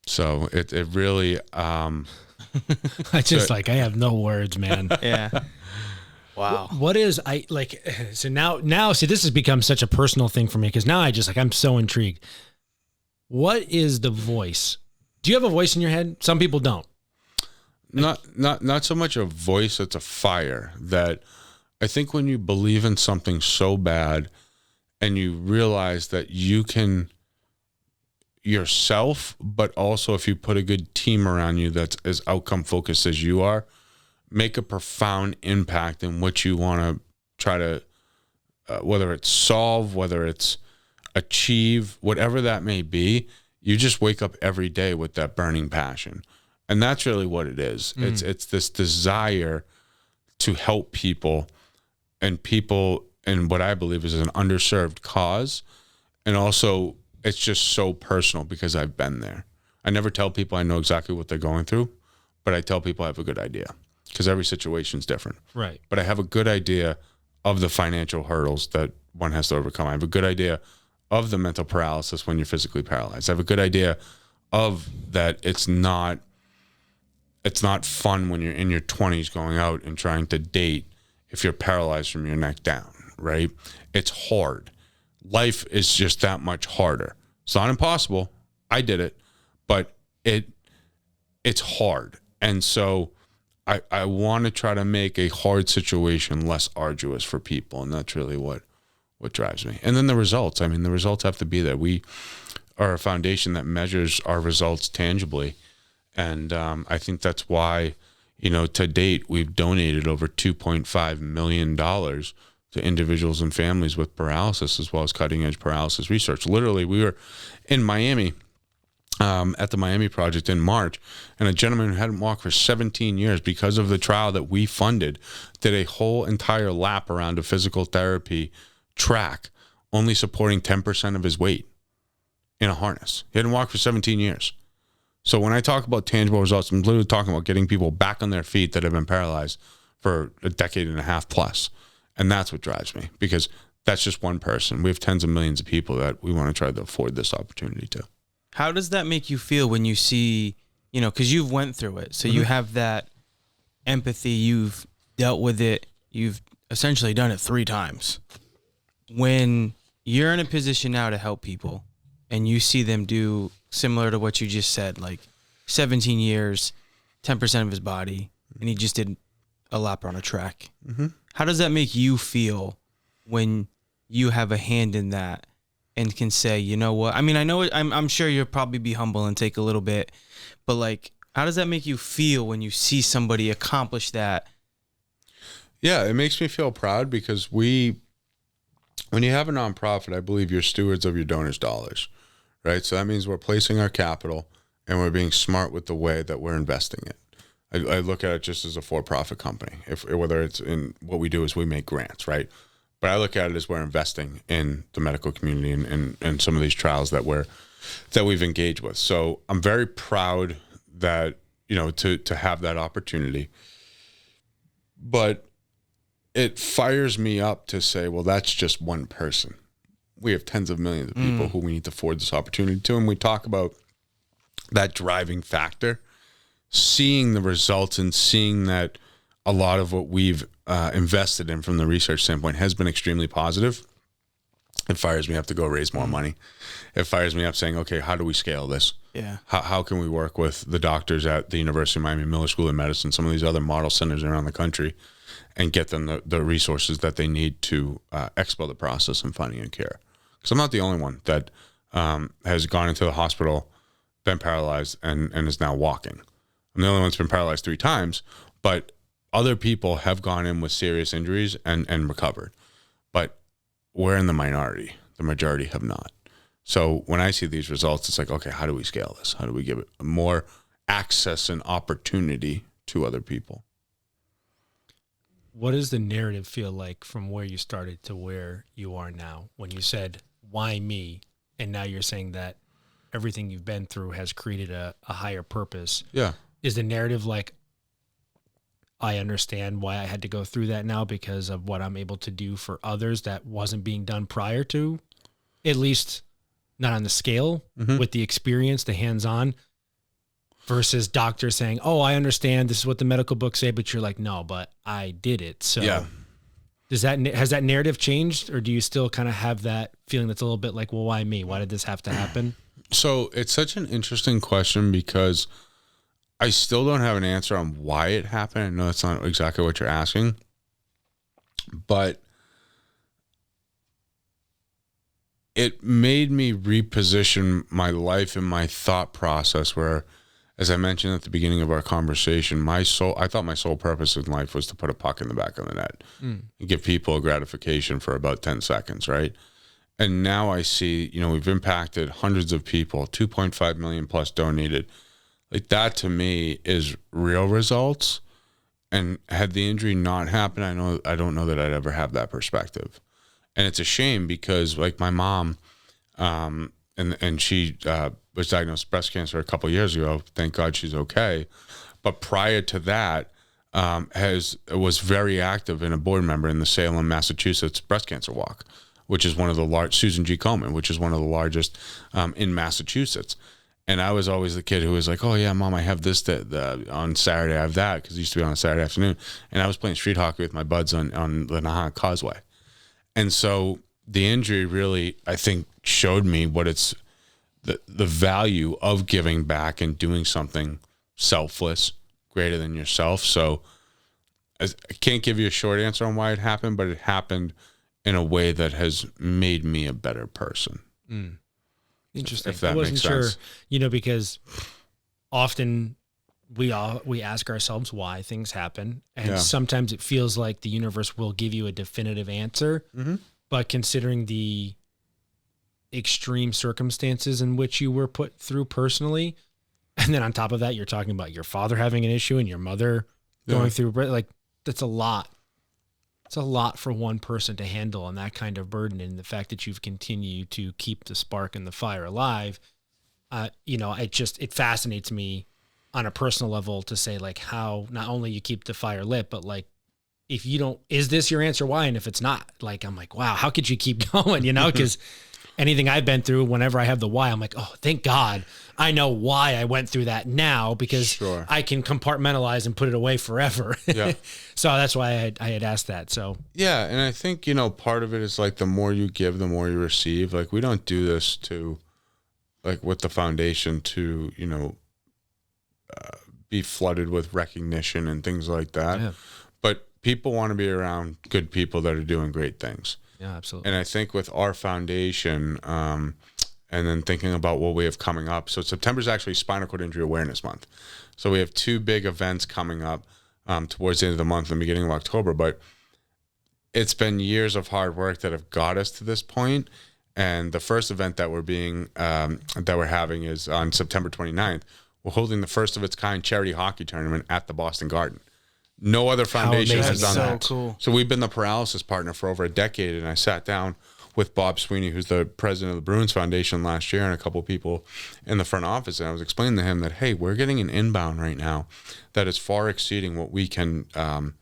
So it really, I just I have no words, man. Yeah. Wow. What is so now see, this has become such a personal thing for me because now I'm so intrigued. What is the voice? Do you have a voice in your head? Some people don't. not so much a voice, it's a fire that I think when you believe in something so bad and you realize that you can yourself, but also if you put a good team around you that's as outcome focused as you are, make a profound impact in what you want to try to, whether it's solve, whether it's achieve, whatever that may be, you just wake up every day with that burning passion. And that's really what it is. It's this desire to help people in what I believe is an underserved cause. And also it's just so personal because I've been there. I never tell people I know exactly what they're going through, but I tell people I have a good idea because every situation is different. Right. But I have a good idea of the financial hurdles that one has to overcome. I have a good idea of the mental paralysis when you're physically paralyzed. I have a good idea of that it's not fun when you're in your 20s going out and trying to date if you're paralyzed from your neck down, right? It's hard. Life is just that much harder. It's not impossible. I did it, but it's hard. And so I want to try to make a hard situation less arduous for people, and that's really what drives me. And then the results. I mean, the results have to be there. We are a foundation that measures our results tangibly, and I think that's why, to date, we've donated over $2.5 million to individuals and families with paralysis, as well as cutting-edge paralysis research. Literally, we were in Miami at the Miami Project in March, and a gentleman who hadn't walked for 17 years because of the trial that we funded did a whole entire lap around a physical therapy track, only supporting 10% of his weight in a harness. He hadn't walked for 17 years. So when I talk about tangible results, I'm literally talking about getting people back on their feet that have been paralyzed for a decade and a half plus. And that's what drives me, because that's just one person. We have tens of millions of people that we want to try to afford this opportunity to. How does that make you feel when you see, because you've went through it, so you have that empathy, you've dealt with it, you've essentially done it 3 times. When you're in a position now to help people and you see them do similar to what you just said, like 17 years, 10% of his body, and he just did a lap on a track. How does that make you feel when you have a hand in that and can say, you know what? I mean, I know I'm sure you'll probably be humble and take a little bit, but how does that make you feel when you see somebody accomplish that? Yeah, it makes me feel proud because when you have a nonprofit, I believe you're stewards of your donors' dollars, right? So that means we're placing our capital and we're being smart with the way that we're investing it. I look at it just as a for-profit company. Whether it's in what we do is we make grants, right? But I look at it as we're investing in the medical community and some of these trials that we've engaged with. So I'm very proud that, to have that opportunity. But it fires me up to say, well, that's just one person. We have tens of millions of people who we need to afford this opportunity to. And we talk about that driving factor, seeing the results and seeing that a lot of what we've invested in from the research standpoint has been extremely positive. It fires me up to go raise more money. It fires me up saying, okay, how do we scale this? Yeah. How can we work with the doctors at the University of Miami Miller School of Medicine, some of these other model centers around the country, and get them the resources that they need to expedite the process in finding and care? Because I'm not the only one that has gone into the hospital, been paralyzed, and is now walking. I'm the only one that's been paralyzed 3 times, but other people have gone in with serious injuries and recovered. But we're in the minority. The majority have not. So when I see these results, it's like, okay, how do we scale this? How do we give it more access and opportunity to other people? What does the narrative feel like from where you started to where you are now? When you said, why me? And now you're saying that everything you've been through has created a higher purpose. Yeah. Is the narrative like, I understand why I had to go through that now because of what I'm able to do for others that wasn't being done prior to, at least not on the scale with the experience, the hands-on, versus doctors saying, oh, I understand, this is what the medical books say, but you're like, no, but I did it. So Yeah. has that narrative changed, or do you still kind of have that feeling that's a little bit like, well, why me? Why did this have to happen? So it's such an interesting question because I still don't have an answer on why it happened. I know that's not exactly what you're asking, but it made me reposition my life and my thought process where, as I mentioned at the beginning of our conversation, I thought my sole purpose in life was to put a puck in the back of the net and give people a gratification for about 10 seconds, right? And now I see, we've impacted hundreds of people, 2.5 million plus donated. Like, that to me is real results. And had the injury not happened, I don't know that I'd ever have that perspective. And it's a shame because, like, my mom, and she was diagnosed with breast cancer a couple of years ago. Thank God she's okay. But prior to that, was very active and a board member in the Salem, Massachusetts breast cancer walk, which is one of the large, Susan G. Komen, which is one of the largest in Massachusetts. And I was always the kid who was like, oh yeah, Mom, I have this on Saturday, I have that, because it used to be on a Saturday afternoon. And I was playing street hockey with my buds on the Nahant Causeway. And so the injury really, I think, showed me what it's the value of giving back and doing something selfless, greater than yourself. So I can't give you a short answer on why it happened, but it happened in a way that has made me a better person. Interesting. If that I wasn't makes sure, sense. Because often we ask ourselves why things happen, and sometimes it feels like the universe will give you a definitive answer. But considering the extreme circumstances in which you were put through personally, and then on top of that, you're talking about your father having an issue and your mother going through, like, that's a lot. It's a lot for one person to handle, and that kind of burden, and the fact that you've continued to keep the spark and the fire alive, it fascinates me on a personal level to say, like, how not only you keep the fire lit, but, like, if you don't, is this your answer why? And if it's not, like, I'm like, wow, how could you keep going? Because anything I've been through, whenever I have the why, I'm like, oh, thank God I know why I went through that now, because I can compartmentalize and put it away forever. Yeah. So that's why I had asked that. So yeah, and I think part of it is, like, the more you give, the more you receive. Like, we don't do this to, like, with the foundation to be flooded with recognition and things like that. Yeah. But people want to be around good people that are doing great things. yeah, absolutely. And I think with our foundation, and then thinking about what we have coming up. So September is actually Spinal Cord Injury Awareness Month. So we have two big events coming up towards the end of the month and the beginning of October. But it's been years of hard work that have got us to this point. And the first event that we're having is on September 29th. We're holding the first of its kind charity hockey tournament at the Boston Garden. No other foundation amazing has done is that. So cool. So we've been the Paralysis partner for over a decade, and I sat down with Bob Sweeney, who's the president of the Bruins Foundation last year, and a couple of people in the front office, and I was explaining to him that, hey, we're getting an inbound right now that is far exceeding what we can, not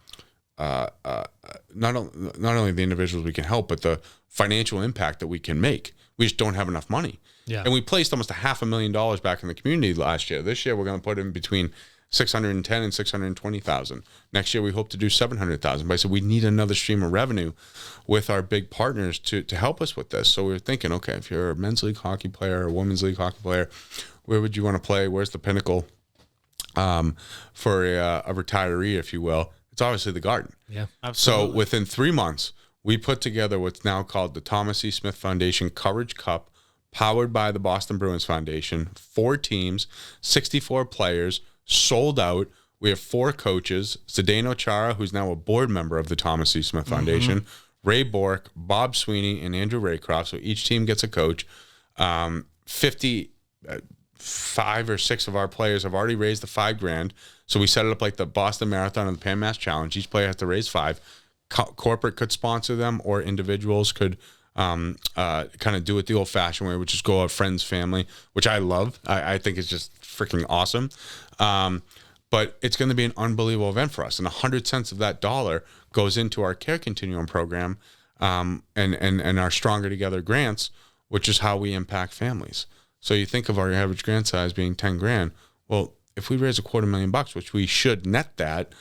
only the individuals we can help, but the financial impact that we can make. We just don't have enough money. Yeah. And we placed almost $500,000 back in the community last year. This year, we're going to put in between 610 and 620,000. Next year, we hope to do 700,000. But I said we need another stream of revenue with our big partners to help us with this. So we were thinking, okay, if you're a men's league hockey player or a women's league hockey player, where would you want to play? Where's the pinnacle for a retiree, if you will? It's obviously the Garden. Yeah, Absolutely. So within 3 months, we put together what's now called the Thomas E. Smith Foundation Courage Cup, powered by the Boston Bruins Foundation. 4 teams, 64 players, sold out. We have 4 coaches: Zdeno Chara, who's now a board member of the Thomas E. Smith Foundation, Ray Bork, Bob Sweeney, and Andrew Raycroft. So each team gets a coach. 5 or 6 of our players have already raised the $5,000. So we set it up like the Boston Marathon and the Pan Mass Challenge. Each player has to raise 5. Corporate could sponsor them, or individuals could kind of do it the old-fashioned way, which is go out friends, family, which I love. I think it's just freaking awesome. But it's going to be an unbelievable event for us. And 100 cents of that dollar goes into our Care Continuum program and our Stronger Together grants, which is how we impact families. So you think of our average grant size being 10 grand. Well, if we raise $250,000, which we should net that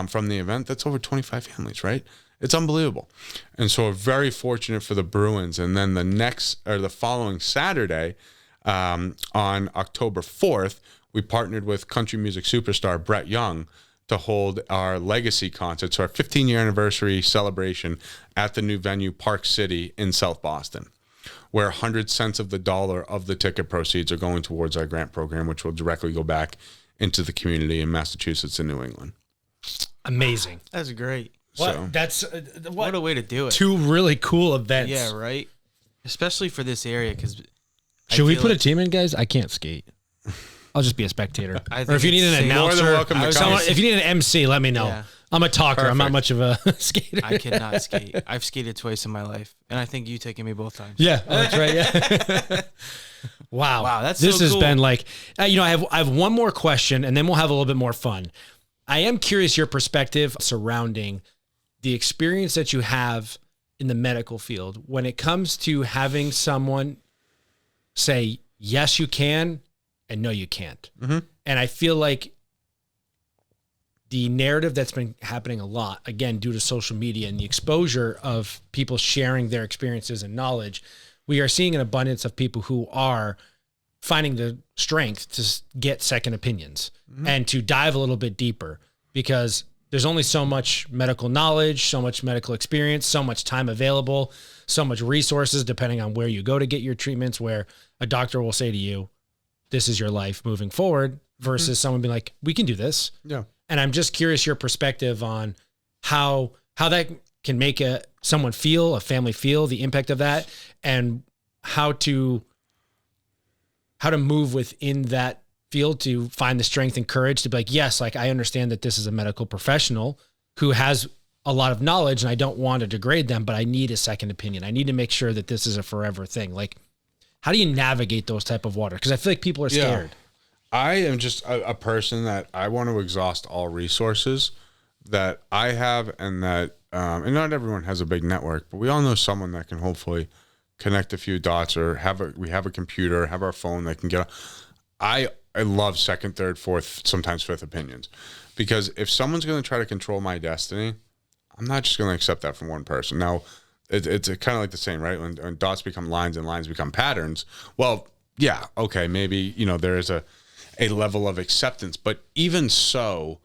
from the event, that's over 25 families, right? It's unbelievable. And so we're very fortunate for the Bruins. And then the following Saturday, on October 4th, we partnered with country music superstar Brett Young to hold our legacy concert, so our 15-year anniversary celebration at the new venue, Park City in South Boston, where 100 cents of the dollar of the ticket proceeds are going towards our grant program, which will directly go back into the community in Massachusetts and New England. Amazing. That's great. What? So, That's What a way to do it. two really cool events. Yeah, right. Especially for this area, because Should we put a team in, guys? I can't skate. I'll just be a spectator. I Or think if you need it's an safe. More than announcer, welcome to come. if you need an MC, let me know. Yeah. I'm a talker. I'm not much of a skater. I cannot skate. I've skated twice in my life, and I think you taken me both times. Yeah, that's right. Yeah. Wow. Wow, that's this so has cool. been like, I have one more question, and then we'll have a little bit more fun. I am curious your perspective surrounding the experience that you have in the medical field when it comes to having someone say yes you can and no you can't. Mm-hmm. And I feel like the narrative that's been happening a lot, again, due to social media and the exposure of people sharing their experiences and knowledge, we are seeing an abundance of people who are finding the strength to get second opinions and to dive a little bit deeper, because there's only so much medical knowledge, so much medical experience, so much time available, so much resources, depending on where you go to get your treatments, where a doctor will say to you, this is your life moving forward, versus someone being like, we can do this. yeah. And I'm just curious your perspective on how that can make a family feel, the impact of that, and how to move within that field to find the strength and courage to be like, yes, like I understand that this is a medical professional who has a lot of knowledge and I don't want to degrade them, but I need a second opinion. I need to make sure that this is a forever thing. Like, how do you navigate those type of water? Because I feel like people are scared. I am just a person that I want to exhaust all resources that I have, and that, and not everyone has a big network, but we all know someone that can hopefully connect a few dots, or we have a computer, have our phone that can get. I love second, third, fourth, sometimes fifth opinions, because if someone's going to try to control my destiny, I'm not just going to accept that from one person. Now, it's kind of like the same, right? When dots become lines and lines become patterns. Well, yeah, okay, maybe there is a level of acceptance, but even so,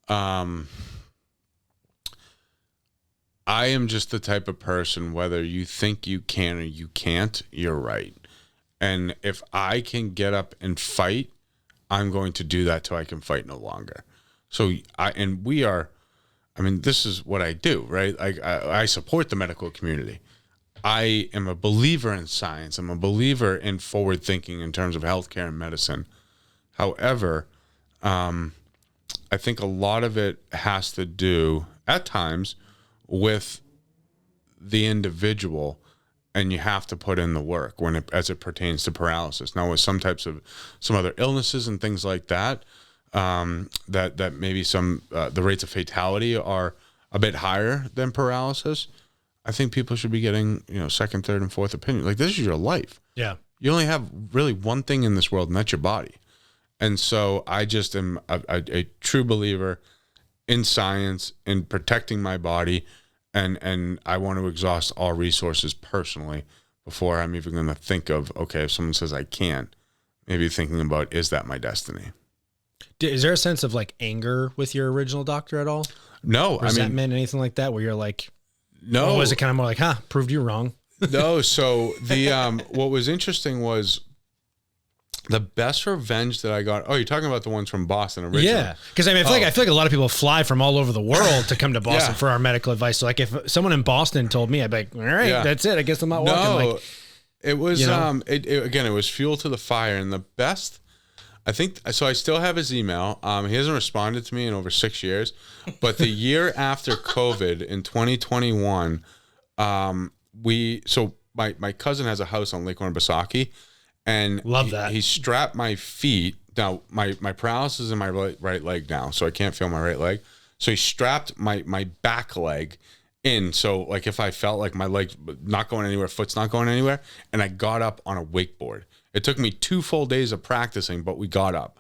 I am just the type of person, whether you think you can or you can't, you're right. And if I can get up and fight, I'm going to do that till I can fight no longer. So this is what I do, right? I support the medical community. I am a believer in science. I'm a believer in forward thinking in terms of healthcare and medicine. However, I think a lot of it has to do at times with the individual, and you have to put in the work as it pertains to paralysis. Now, with some other illnesses and things like that, that maybe the rates of fatality are a bit higher than paralysis. I think people should be getting, second, third, and fourth opinion. Like, this is your life. Yeah. You only have really one thing in this world, and that's your body. And so I just am a true believer in science, in protecting my body, and I want to exhaust all resources personally before I'm even going to think of, okay, if someone says I can't, maybe thinking about, is that my destiny? Is there a sense of like anger with your original doctor at all? No, Resentment, anything like that, where you're like, no. or was it kind of more like, proved you wrong? No. So what was interesting was the best revenge that I got. Oh, you're talking about the ones from Boston originally? Yeah, because I feel like a lot of people fly from all over the world to come to Boston Yeah. for our medical advice. So like, if someone in Boston told me, I'd be like, all right, Yeah. that's it. I guess I'm not walking. Like, it was it was fuel to the fire, and the best. I think so. I still have his email. He hasn't responded to me in over 6 years, but the year after COVID in 2021, my cousin has a house on Lake Winnipesaukee, and Love that. He strapped my feet. Now my paralysis is in my right leg now, so I can't feel my right leg. So he strapped my back leg in. So like if I felt like my legs not going anywhere, foot's not going anywhere, and I got up on a wakeboard. It took me 2 full days of practicing, but we got up.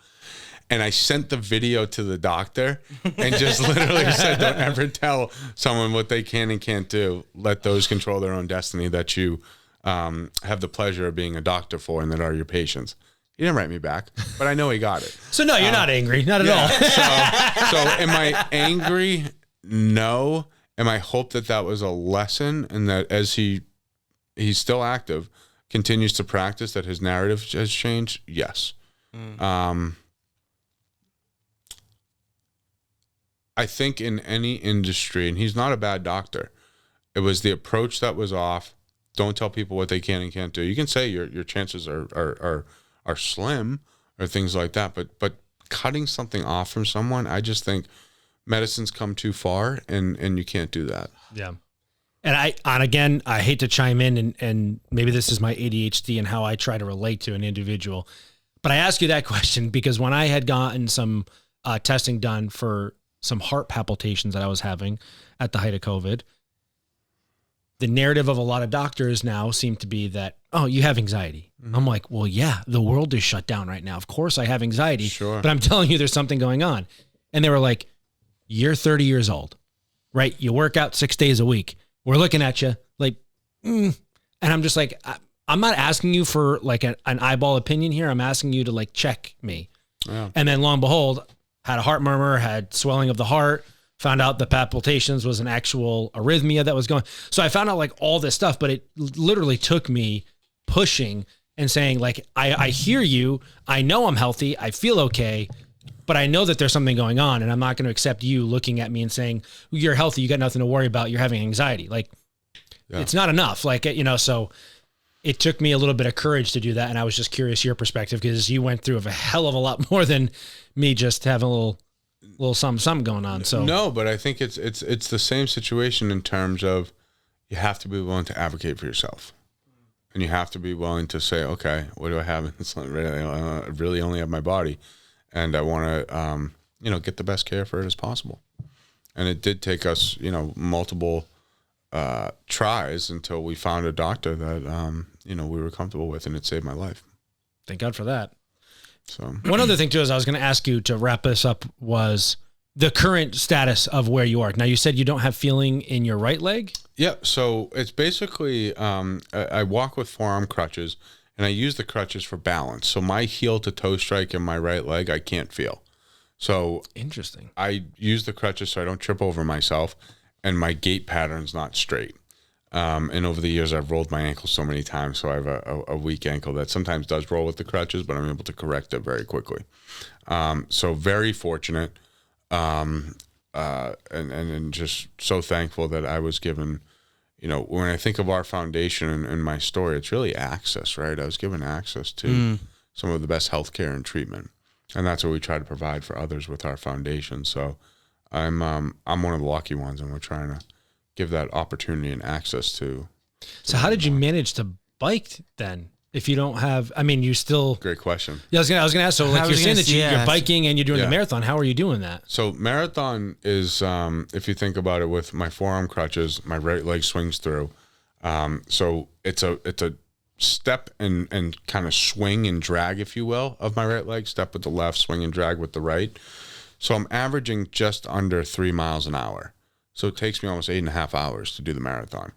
And I sent the video to the doctor and just literally said, don't ever tell someone what they can and can't do. Let those control their own destiny that you have the pleasure of being a doctor for and that are your patients. He didn't write me back, but I know he got it. So no, you're not angry, not at all. So am I angry? No. Am I hope that was a lesson and that as he's still active, continues to practice, that his narrative has changed? Yes. I think in any industry, and he's not a bad doctor, it was the approach that was off. Don't tell people what they can and can't do. You can say your chances are slim or things like that, but cutting something off from someone, I just think medicine's come too far and you can't do that. Yeah. And again, I hate to chime in and maybe this is my ADHD and how I try to relate to an individual, but I ask you that question because when I had gotten some testing done for some heart palpitations that I was having at the height of COVID, the narrative of a lot of doctors now seem to be that, oh, you have anxiety. Mm-hmm. I'm like, well, yeah, the world is shut down right now. Of course I have anxiety, sure, but I'm telling you there's something going on. And they were like, you're 30 years old, right? You work out 6 days a week. We're looking at you like, and I'm just like, I'm not asking you for like an eyeball opinion here. I'm asking you to like check me. Yeah. And then lo and behold, had a heart murmur, had swelling of the heart, found out the palpitations was an actual arrhythmia that was going. So I found out like all this stuff, but it literally took me pushing and saying like, I hear you. I know I'm healthy. I feel okay, but I know that there's something going on and I'm not going to accept you looking at me and saying, you're healthy. You got nothing to worry about. You're having anxiety. Like it's not enough. Like, so it took me a little bit of courage to do that. And I was just curious your perspective because you went through a hell of a lot more than me just having a little something going on. So no, but I think it's the same situation in terms of you have to be willing to advocate for yourself, and you have to be willing to say, okay, what do I have? It's not really, I really only have my body, and I want to get the best care for it as possible. And it did take us multiple tries until we found a doctor that we were comfortable with, and it saved my life. Thank God for that. So one other thing too is I was going to ask you to wrap this up was the current status of where you are. Now you said you don't have feeling in your right leg. Yeah. So it's basically, I walk with forearm crutches and I use the crutches for balance. So my heel to toe strike in my right leg, I can't feel. So interesting. I use the crutches so I don't trip over myself and my gait pattern's not straight. And over the years, I've rolled my ankle so many times, so I have a weak ankle that sometimes does roll with the crutches, but I'm able to correct it very quickly. So very fortunate, and just so thankful that I was given, when I think of our foundation and my story, it's really access, right? I was given access to some of the best healthcare and treatment, and that's what we try to provide for others with our foundation. So I'm one of the lucky ones, and we're trying to give that opportunity and access to. So how did you manage to bike then? If you don't have, you still. Great question. Yeah, I was gonna ask. So like you're saying that you're biking and you're doing the marathon. How are you doing that? So marathon is, if you think about it, with my forearm crutches, my right leg swings through. So it's a step and kind of swing and drag, if you will, of my right leg. Step with the left, swing and drag with the right. So I'm averaging just under 3 miles an hour. So it takes me almost 8.5 hours to do the marathon.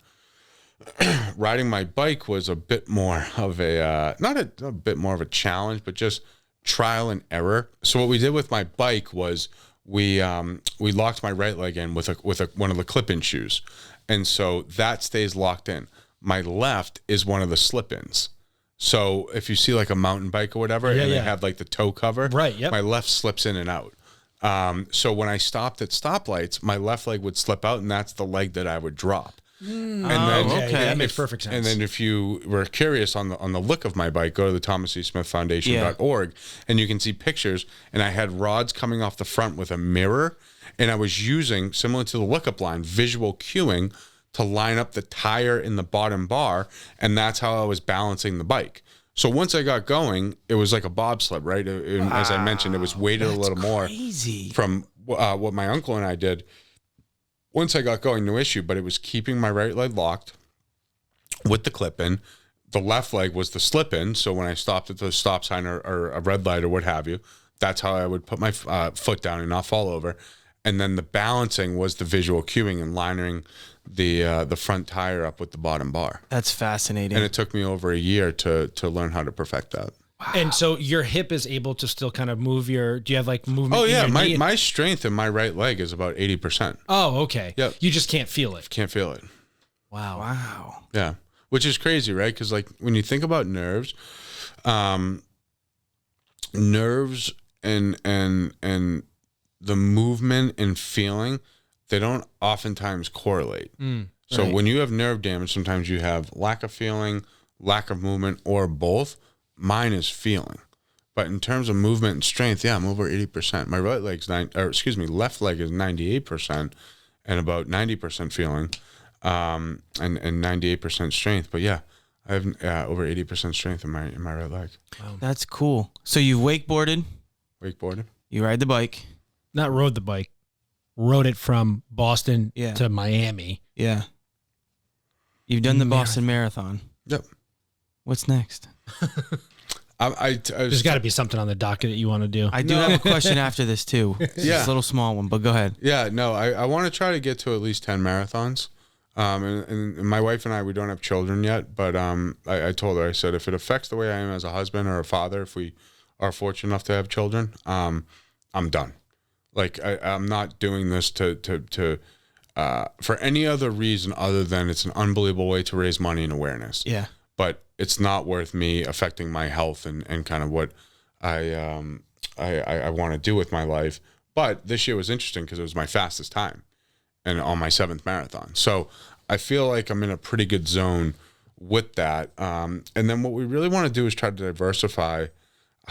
Riding my bike was a bit more of not a bit more of a challenge, but just trial and error. So what we did with my bike was we locked my right leg in with one of the clip-in shoes. And so that stays locked in. My left is one of the slip-ins. So if you see like a mountain bike or whatever, and they have like the toe cover, right? Yep. My left slips in and out. So when I stopped at stoplights, my left leg would slip out, and that's the leg that I would drop. And then, okay, that makes perfect sense. And then if you were curious on the look of my bike, go to the ThomasCSmithFoundation.org, and you can see pictures. And I had rods coming off the front with a mirror, and I was using, similar to the Lookup line, visual cueing to line up the tire in the bottom bar, and that's how I was balancing the bike. So once I got going, it was like a bobsled, right? And as I mentioned, it was weighted a little more from what my uncle and I did. once I got going, no issue, but it was keeping my right leg locked with the clip in. The left leg was the slip in. So when I stopped at the stop sign or a red light or what have you, that's how I would put my foot down and not fall over. And then the balancing was the visual cueing and lining the front tire up with the bottom bar. That's fascinating. And it took me over a year to learn how to perfect that. Wow. And so your hip is able to still kind of move do you have like movement? Oh yeah, in your knee? my strength in my right leg is about 80%. Oh, okay. Yep. You just can't feel it. Can't feel it. Wow. Yeah. Which is crazy, right? Because like when you think about nerves, nerves and the movement and feeling, they don't oftentimes correlate. So right. when you have nerve damage, sometimes you have lack of feeling, lack of movement, or both. Mine is feeling. But in terms of movement and strength, yeah, I'm over 80%. My left leg is 98% and about 90% feeling, and 98% strength. But yeah, I have over 80% strength in my right leg. Wow. That's cool. So you wakeboarded, Wakeboarding. you ride the bike. Not rode the bike. Rode it from Boston Yeah. to Miami. Yeah. You've done the Boston Marathon. Yep. What's next? There's got to be something on the docket that you want to do. I do have a question after this too. It's Yeah. just a little small one, but go ahead. Yeah, no, I want to try to get to at least 10 marathons. And my wife and I, we don't have children yet, but I told her, I said, if it affects the way I am as a husband or a father, if we are fortunate enough to have children, I'm done. Like I'm not doing this to for any other reason other than it's an unbelievable way to raise money and awareness. Yeah. But it's not worth me affecting my health and kind of what I want to do with my life. But this year was interesting because it was my fastest time and on my 7th marathon. So I feel like I'm in a pretty good zone with that. And then what we really want to do is try to diversify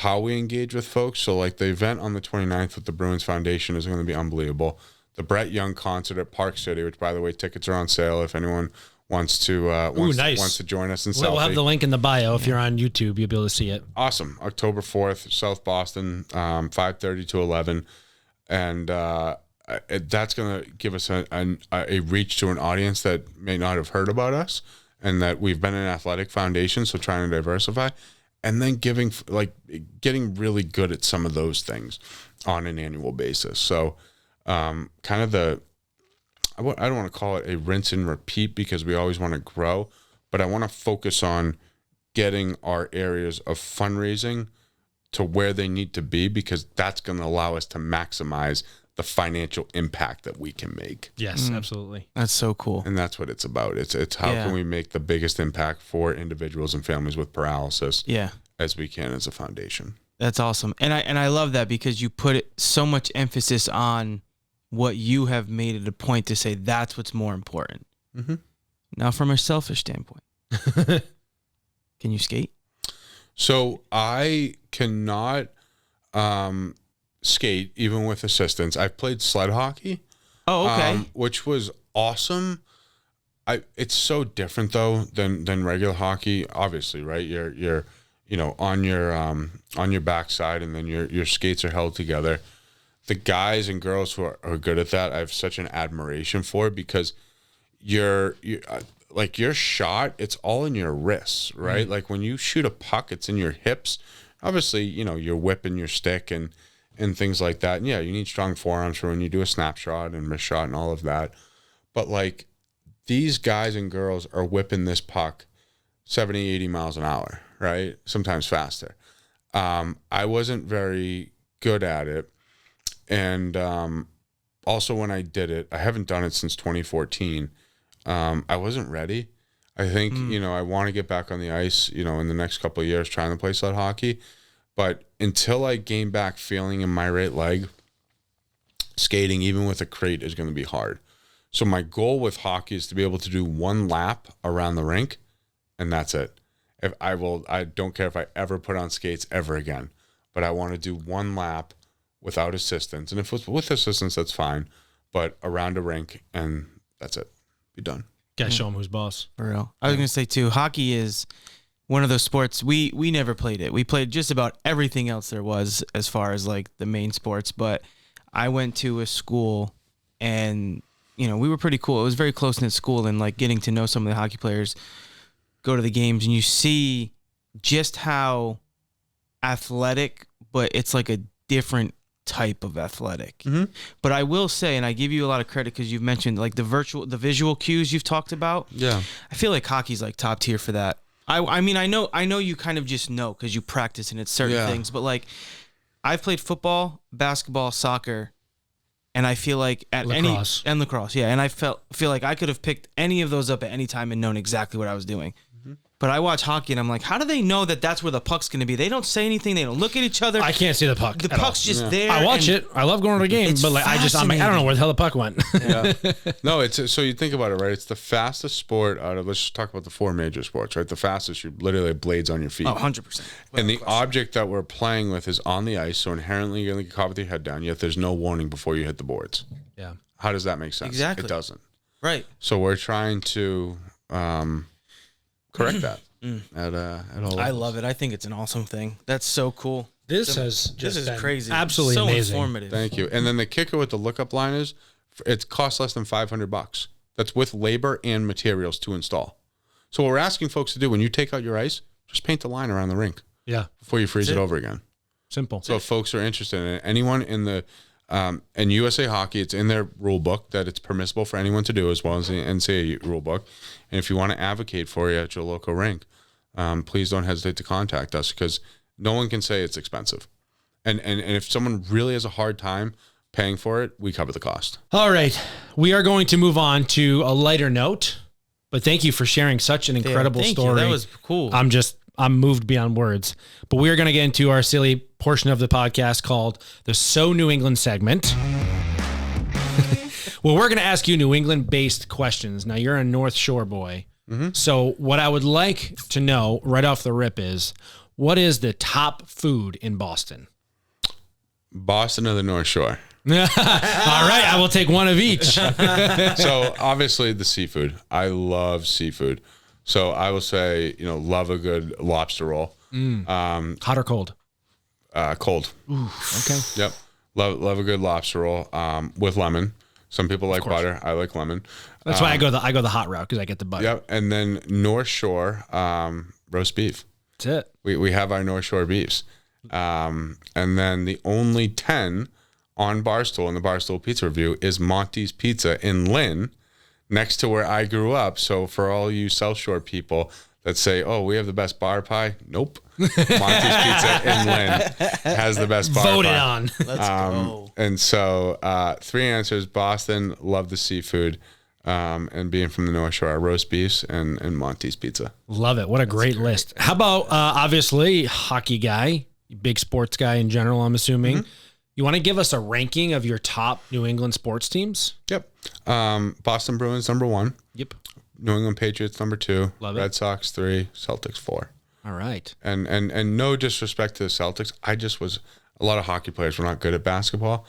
how we engage with folks. So like the event on the 29th with the Bruins Foundation is going to be unbelievable. The Brett Young concert at Park City, which by the way, tickets are on sale if anyone wants to wants to join us in South. We'll have the link in the bio. If you're on YouTube, you'll be able to see it. Awesome. October 4th, South Boston, 5:30 to 11. And that's going to give us a reach to an audience that may not have heard about us and that we've been an athletic foundation, so trying to diversify. And then getting really good at some of those things on an annual basis. So kind of I don't want to call it a rinse and repeat because we always want to grow, but I want to focus on getting our areas of fundraising to where they need to be because that's going to allow us to maximize the financial impact that we can make. Yes, absolutely. That's so cool. And that's what it's about. It's how can we make the biggest impact for individuals and families with paralysis as we can as a foundation. That's awesome. And I love that because you put so much emphasis on what you have made it a point to say that's what's more important. Mm-hmm. Now, from a selfish standpoint, can you skate? So I cannot skate even with assistance. I've played sled hockey. Oh, okay. Which was awesome. It's so different though than regular hockey. Obviously, right? You're on your backside, and then your skates are held together. The guys and girls who are good at that, I have such an admiration for because your shot, it's all in your wrists, right? Mm-hmm. Like when you shoot a puck, it's in your hips. Obviously, you're whipping your stick and things like that. And yeah, you need strong forearms for when you do a snapshot and wrist shot and all of that. But like these guys and girls are whipping this puck 70, 80 miles an hour, right? Sometimes faster. I wasn't very good at it. And also when I did it, I haven't done it since 2014. I wasn't ready. I think, I want to get back on the ice, in the next couple of years trying to play sled hockey. But until I gain back feeling in my right leg, skating, even with a crate, is going to be hard. So my goal with hockey is to be able to do one lap around the rink, and that's it. I don't care if I ever put on skates ever again, but I want to do one lap without assistance. And if it's with assistance, that's fine. But around a rink, and that's it. Be done. Gotta show them who's boss. For real. I was going to say, too, hockey is one of those sports. We never played it. We played just about everything else there was as far as, like, the main sports. But I went to a school, and we were pretty cool. It was very close knit school, and like getting to know some of the hockey players, go to the games, and you see just how athletic, but it's like a different type of athletic. But I will say, and I give you a lot of credit because you've mentioned like the visual cues you've talked about. Yeah. I feel like hockey's like top tier for that. I mean, I know you kind of just know because you practice and it's certain things, but like I've played football, basketball, soccer, and I feel like at Lacrosse. lacrosse, yeah, and I feel like I could have picked any of those up at any time and known exactly what I was doing. But I watch hockey and I'm like, how do they know that that's where the puck's going to be? They don't say anything. They don't look at each other. I can't see the puck. The at all. puck's just there. I watch and it. I love going to the game, It's but like I'm like, I don't know where the hell the puck went. Yeah. No, it's so you think about it, right? It's the fastest sport out of, let's just talk about the 4 major sports, right? The fastest, you literally have blades on your feet. Oh, 100%. And the object that we're playing with is on the ice, so inherently you're going to get caught with your head down, yet there's no warning before you hit the boards. Yeah. How does that make sense? Exactly. It doesn't. Right. So we're trying to correct that at all I levels. love it. I think it's an awesome thing. That's so cool. This has just This is been crazy. absolutely so amazing. informative. Thank you. And then the kicker with the lookup line is it costs less than $500. That's with labor and materials to install. So what we're asking folks to do when you take out your ice, just paint the line around the rink Yeah. before you freeze That's it it. over again. Simple. So if folks are interested in it, anyone in the in USA Hockey, it's in their rule book that it's permissible for anyone to do, as well as the NCAA rule book. And if you want to advocate for you at your local rink, please don't hesitate to contact us, because no one can say it's expensive. And if someone really has a hard time paying for it, we cover the cost. All right. We are going to move on to a lighter note, but thank you for sharing such an incredible Thank story. You. That was cool. I'm moved beyond words. But we are going to get into our silly portion of the podcast called the So New England segment. Well, we're going to ask you New England-based questions. Now, you're a North Shore boy. So what I would like to know right off the rip is, what is the top food in Boston? Boston or the North Shore? All right, I will take one of each. So obviously the seafood. I love seafood. So I will say, love a good lobster roll. Hot or cold? Cold. Okay. Yep. Love a good lobster roll with lemon. Some people like butter. I like lemon. That's why I go the hot route, because I get the butter. Yep. And then North Shore roast beef. That's it. We have our North Shore beefs. And then the only 10 on Barstool in the Barstool Pizza Review is Monty's Pizza in Lynn, next to where I grew up. So for all you South Shore people that say, oh, we have the best bar pie. Nope. Monty's Pizza in Lynn has the best bar Voted pie. on. Let's go. And so 3 answers: Boston, love the seafood, and being from the North Shore, roast beefs and Monty's Pizza. Love it. What a great list. How about, obviously, hockey guy, big sports guy in general, I'm assuming. You want to give us a ranking of your top New England sports teams? Yep. Boston Bruins, number 1. Yep. New England Patriots, number 2. Love it. Red Sox, 3. Celtics, 4. All right. And no disrespect to the Celtics. A lot of hockey players were not good at basketball.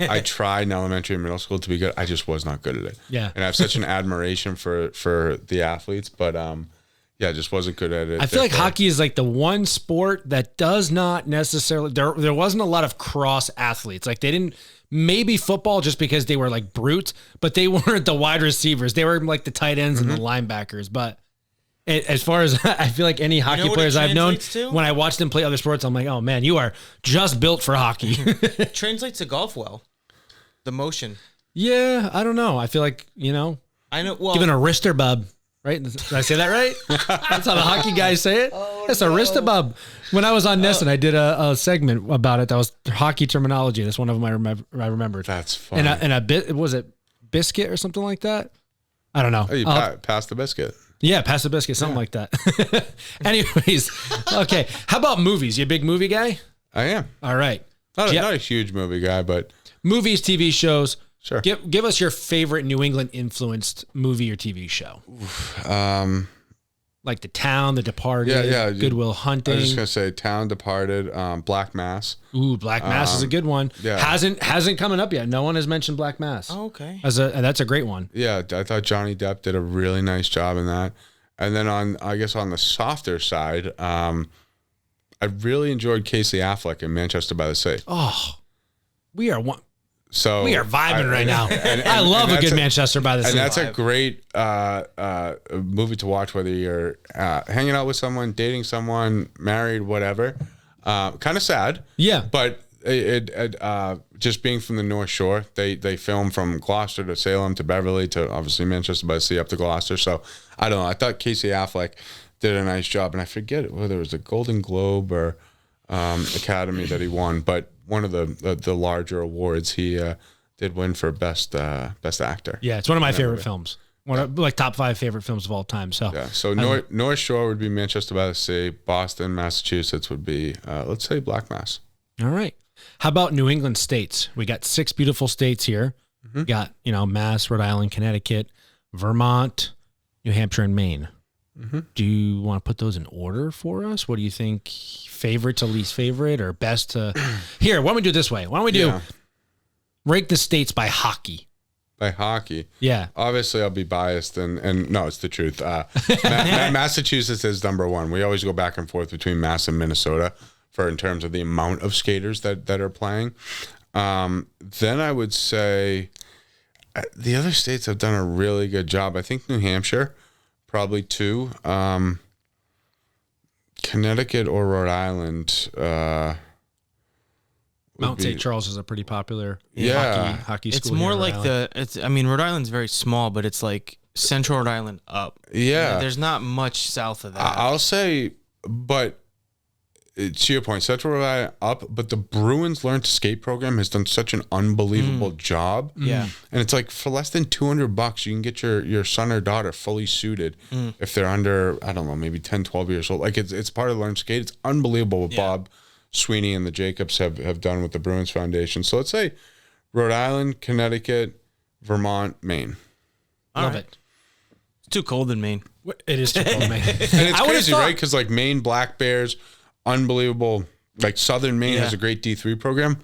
I tried in elementary and middle school to be good. I just was not good at it. Yeah. And I have such an admiration for the athletes, but I just wasn't good at it. I feel like hockey is like the one sport that does not necessarily, there wasn't a lot of cross athletes. Like they didn't, maybe football just because they were like brutes, but they weren't the wide receivers. They were like the tight ends and the linebackers. But as far as I feel like any hockey what it players I've known, translates to? when I watch them play other sports, I'm like, oh man, you are just built for hockey. It translates to golf well. The motion. Yeah, I don't know. I feel like, I know. Well, giving a wrister bub, right? Did I say that right? That's how the hockey guys say it. That's a wrister bub. When I was on Nesson, I did a segment about it. That was hockey terminology. That's one of them I remembered. That's fun. And a bit, was it biscuit or something like that? I don't know. Oh, you pass the biscuit. Yeah, pass the biscuit, something like that. Anyways, okay. How about movies? You a big movie guy? I am. All right. Not Yeah. a huge movie guy, but Movies, TV shows. sure. Give us your favorite New England influenced movie or TV show. Like The Town, The Departed, Yeah. Good Will I was Hunting. just gonna say Town, Departed, Black Mass. Ooh, Black Mass is a good one. yeah. Hasn't coming up yet. No one has mentioned Black Mass. Oh, okay. That's a great one. Yeah, I thought Johnny Depp did a really nice job in that. And then on the softer side, I really enjoyed Casey Affleck in Manchester by the Sea. Oh, we are one. So We are vibing right now. I love a good Manchester by the Sea. And that's a great movie to watch, whether you're hanging out with someone, dating someone, married, whatever. Kind of sad. Yeah. But it just being from the North Shore, they film from Gloucester to Salem to Beverly to obviously Manchester by the Sea up to Gloucester. So I don't know. I thought Casey Affleck did a nice job, and I forget whether it was a Golden Globe or Academy that he won, but one of the larger awards he did win for best actor. Yeah, it's one of my favorite films. One of like top 5 favorite films of all time. So yeah, so North Shore would be Manchester by the Sea. Boston, Massachusetts would be let's say Black Mass. All right. How about New England states? We got 6 beautiful states here. We got, Mass, Rhode Island, Connecticut, Vermont, New Hampshire, and Maine. Do you want to put those in order for us? What do you think? Favorite to least favorite or best to... Here, why don't we do it this way? Why don't we do rank the states by hockey? By hockey? Yeah. Obviously, I'll be biased, and no, it's the truth. Massachusetts is number 1. We always go back and forth between Mass and Minnesota in terms of the amount of skaters that are playing. Then I would say the other states have done a really good job. I think New Hampshire, probably 2. Connecticut or Rhode Island. Mount St. Charles is a pretty popular hockey school. It's more like Rhode Island's very small, but it's like Central Rhode Island up. Yeah. There's not much south of that. I'll say, but to your point, Central Rhode Island up, but the Bruins Learn to Skate program has done such an unbelievable job. Yeah. And it's like for less than $200, you can get your son or daughter fully suited if they're under, I don't know, maybe 10, 12 years old. Like it's part of Learn to Skate. It's unbelievable what Bob Sweeney and the Jacobs have done with the Bruins Foundation. So let's say Rhode Island, Connecticut, Vermont, Maine. Love it. It's too cold in Maine. It is too cold in Maine. And it's crazy, right? Because like Maine Black Bears, unbelievable. Like Southern Maine has a great D3 program.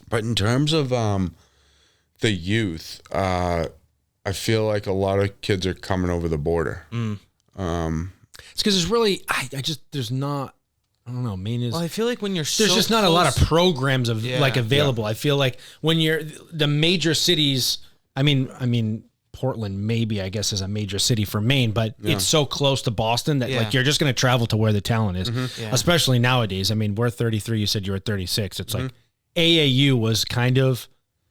But in terms of the youth, I feel like a lot of kids are coming over the border. It's because there's really, there's not, I don't know, Maine is. Well, I feel like when there's just not a lot of programs available. I feel like when you're the major cities, I mean, Portland maybe I guess is a major city for Maine, but it's so close to Boston that like you're just going to travel to where the talent is, especially nowadays. I mean, we're 33. You said you were 36. It's like AAU was kind of,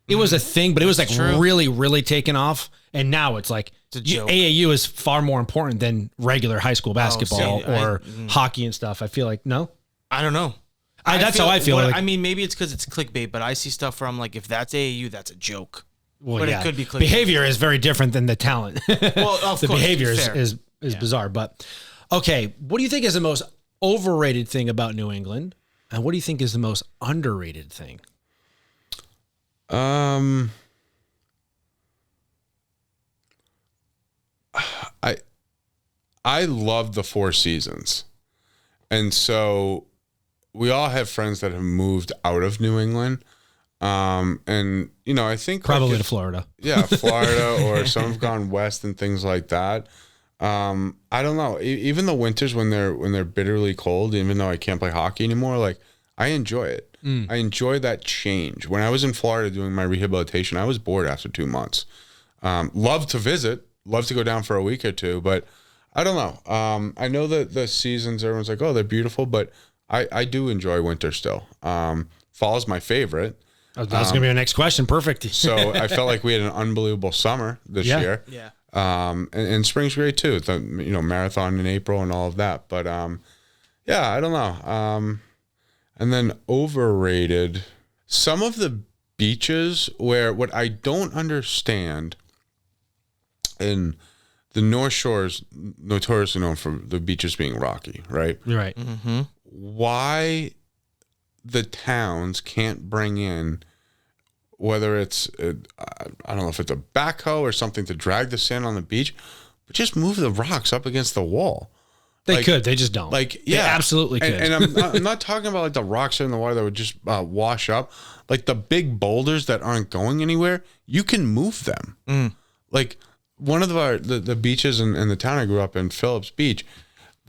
it was a thing, but it was like really, really taken off. And now it's like AAU is far more important than regular high school basketball or hockey and stuff. I feel like, no, I don't know. That's how I feel. I mean, maybe it's because it's clickbait, but I see stuff where I'm like, if that's AAU, that's a joke. Well, but it could be clickbait. Behavior is very different than the talent. Well, of the course, behavior is bizarre. But okay, what do you think is the most overrated thing about New England, and what do you think is the most underrated thing? I love the 4 seasons, and so we all have friends that have moved out of New England. And I think probably to Florida. Yeah, Florida, or some have gone west and things like that. I don't know. Even the winters when they're bitterly cold, even though I can't play hockey anymore, like I enjoy it. I enjoy that change. When I was in Florida doing my rehabilitation, I was bored after 2 months. Love to visit, love to go down for a week or 2, but I don't know. I know that the seasons, everyone's like, oh, they're beautiful, but I do enjoy winter still. Fall's my favorite. That's going to be my next question. Perfect. So I felt like we had an unbelievable summer this year. Yeah. And spring's great too. The marathon in April and all of that. But I don't know. And then overrated. Some of the beaches where what I don't understand, in the North Shore is notoriously known for the beaches being rocky, right? Right. Mm-hmm. Why the towns can't bring in, whether it's I don't know if it's a backhoe or something to drag the sand on the beach, but just move the rocks up against the wall. They could, they just don't. Like, they absolutely could. And I'm not talking about like the rocks in the water that would just wash up. Like the big boulders that aren't going anywhere, you can move them. Like one of the beaches in the town I grew up in, Phillips Beach,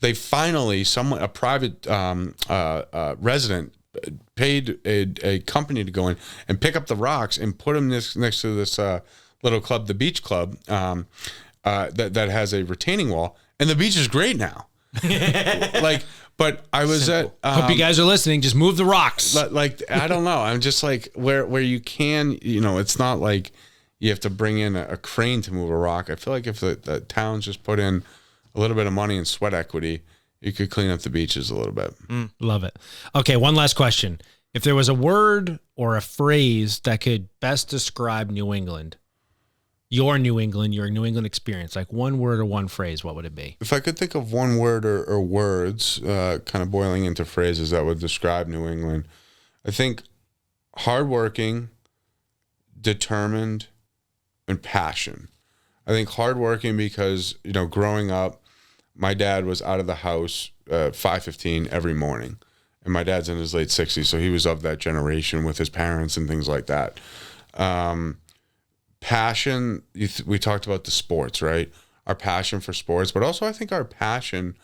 they finally, a private resident paid a company to go in and pick up the rocks and put them next to this little club, the beach club, that has a retaining wall, and the beach is great now. Like, but I was Simple. Hope you guys are listening. Just move the rocks. like I don't know. I'm just like where you can, it's not like you have to bring in a crane to move a rock. I feel like if the towns just put in a little bit of money and sweat equity, you could clean up the beaches a little bit. Love it. Okay, one last question. If there was a word or a phrase that could best describe New England, your New England experience, like one word or one phrase, what would it be? If I could think of one word or words, kind of boiling into phrases that would describe New England, I think hardworking, determined, and passion. I think hardworking because, growing up, my dad was out of the house 5:15 every morning. And my dad's in his late 60s, so he was of that generation with his parents and things like that. Passion, we talked about the sports, right? Our passion for sports, but also I think our passion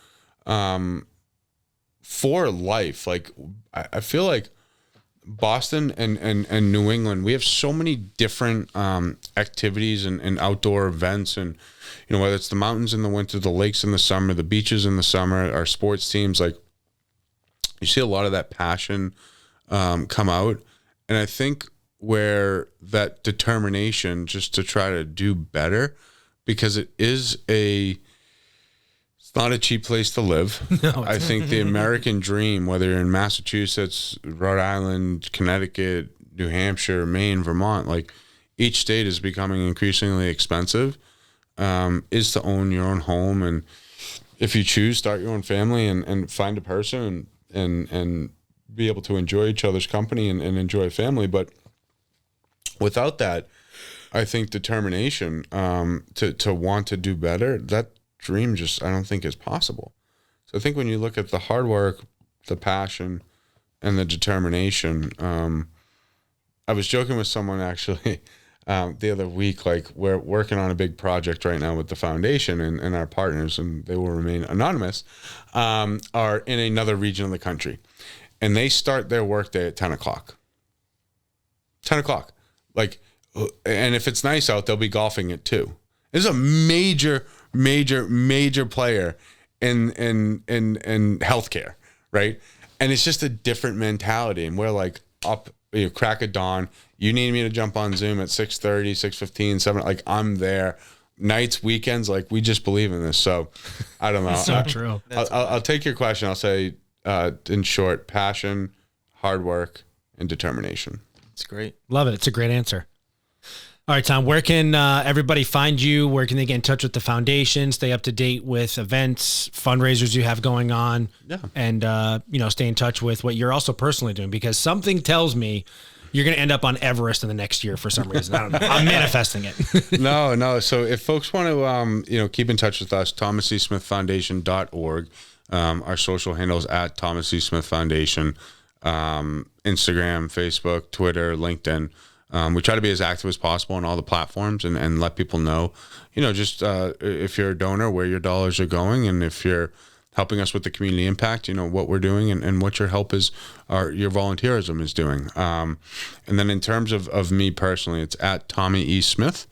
for life. Like, I feel like Boston and New England, we have so many different activities and outdoor events, and whether it's the mountains in the winter, the lakes in the summer, the beaches in the summer, our sports teams, like you see a lot of that passion come out. And I think where that determination just to try to do better, because it's not a cheap place to live. No, I think the American dream, whether you're in Massachusetts, Rhode Island, Connecticut, New Hampshire, Maine, Vermont, like each state is becoming increasingly expensive, is to own your own home. And if you choose, start your own family and find a person and be able to enjoy each other's company and enjoy family. But without that, I think determination to want to do better, that dream just, I don't think is possible. So I think when you look at the hard work, the passion, and the determination, I was joking with someone actually the other week, like we're working on a big project right now with the foundation and our partners, and they will remain anonymous, are in another region of the country. And they start their workday at 10 o'clock. 10 o'clock. Like, and if it's nice out, they'll be golfing at 2. This is a major player in healthcare, right? And it's just a different mentality. And we're like up, crack of dawn. You need me to jump on Zoom at 6:30, 6:15, 7. Like, I'm there. Nights, weekends, like, we just believe in this. So I don't know. So true. I'll take your question. I'll say, in short, passion, hard work, and determination. It's great. Love it. It's a great answer. All right, Tom, where can everybody find you? Where can they get in touch with the foundation, stay up to date with events, fundraisers you have going on, and, stay in touch with what you're also personally doing? Because something tells me you're going to end up on Everest in the next year for some reason. I don't know. I'm manifesting it. No. So if folks want to, keep in touch with us, thomascsmithfoundation.org. Our social handles at Thomas C. Smith Foundation, Instagram, Facebook, Twitter, LinkedIn. We try to be as active as possible on all the platforms and let people know, just if you're a donor, where your dollars are going, and if you're helping us with the community impact, what we're doing and what your help is, your volunteerism is doing. And then in terms of me personally, it's at Tommy E. Smith.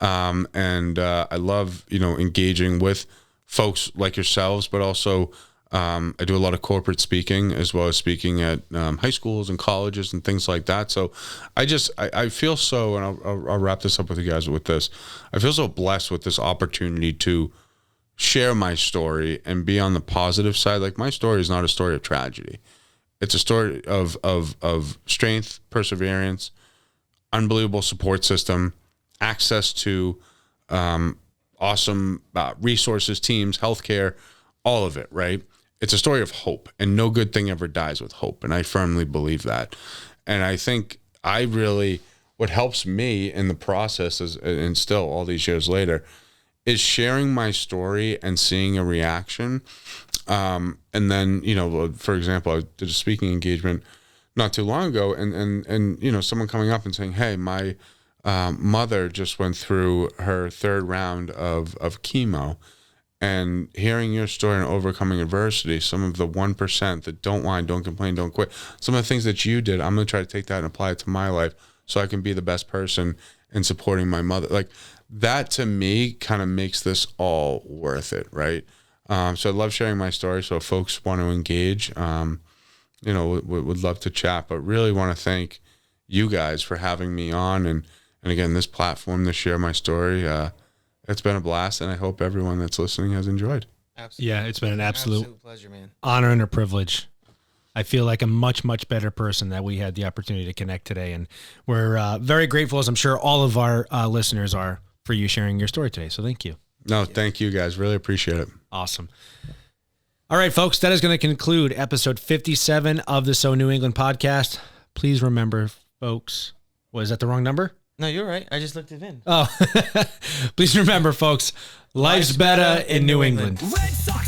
And I love, engaging with folks like yourselves, but also I do a lot of corporate speaking as well as speaking at high schools and colleges and things like that. So I feel so, and I'll wrap this up with you guys with this. I feel so blessed with this opportunity to share my story and be on the positive side. Like, my story is not a story of tragedy. It's a story of strength, perseverance, unbelievable support system, access to awesome resources, teams, healthcare, all of it, right? It's a story of hope, and no good thing ever dies with hope. And I firmly believe that. And I think what helps me in the process is, and still all these years later, is sharing my story and seeing a reaction. And then, for example, I did a speaking engagement not too long ago, and someone coming up and saying, hey, my mother just went through her 3rd round of chemo, And hearing your story and overcoming adversity, some of the 1% that don't whine, don't complain, don't quit, some of the things that you did, I'm going to try to take that and apply it to my life so I can be the best person in supporting my mother. Like that to me kind of makes this all worth it, right? So I love sharing my story. So if folks want to engage, would love to chat, but really want to thank you guys for having me on. And again, this platform to share my story, it's been a blast, and I hope everyone that's listening has enjoyed. Absolutely. Yeah, it's been an absolute pleasure, man. honor and a privilege. I feel like a much, much better person that we had the opportunity to connect today. And we're very grateful, as I'm sure all of our listeners are, for you sharing your story today. So thank you. No, thank you guys. Really appreciate it. Awesome. All right, folks, that is going to conclude episode 57 of the So New England podcast. Please remember, folks, was that the wrong number? No, you're right. I just looked it in. Oh, please remember, folks, life's better in New England. Red Sox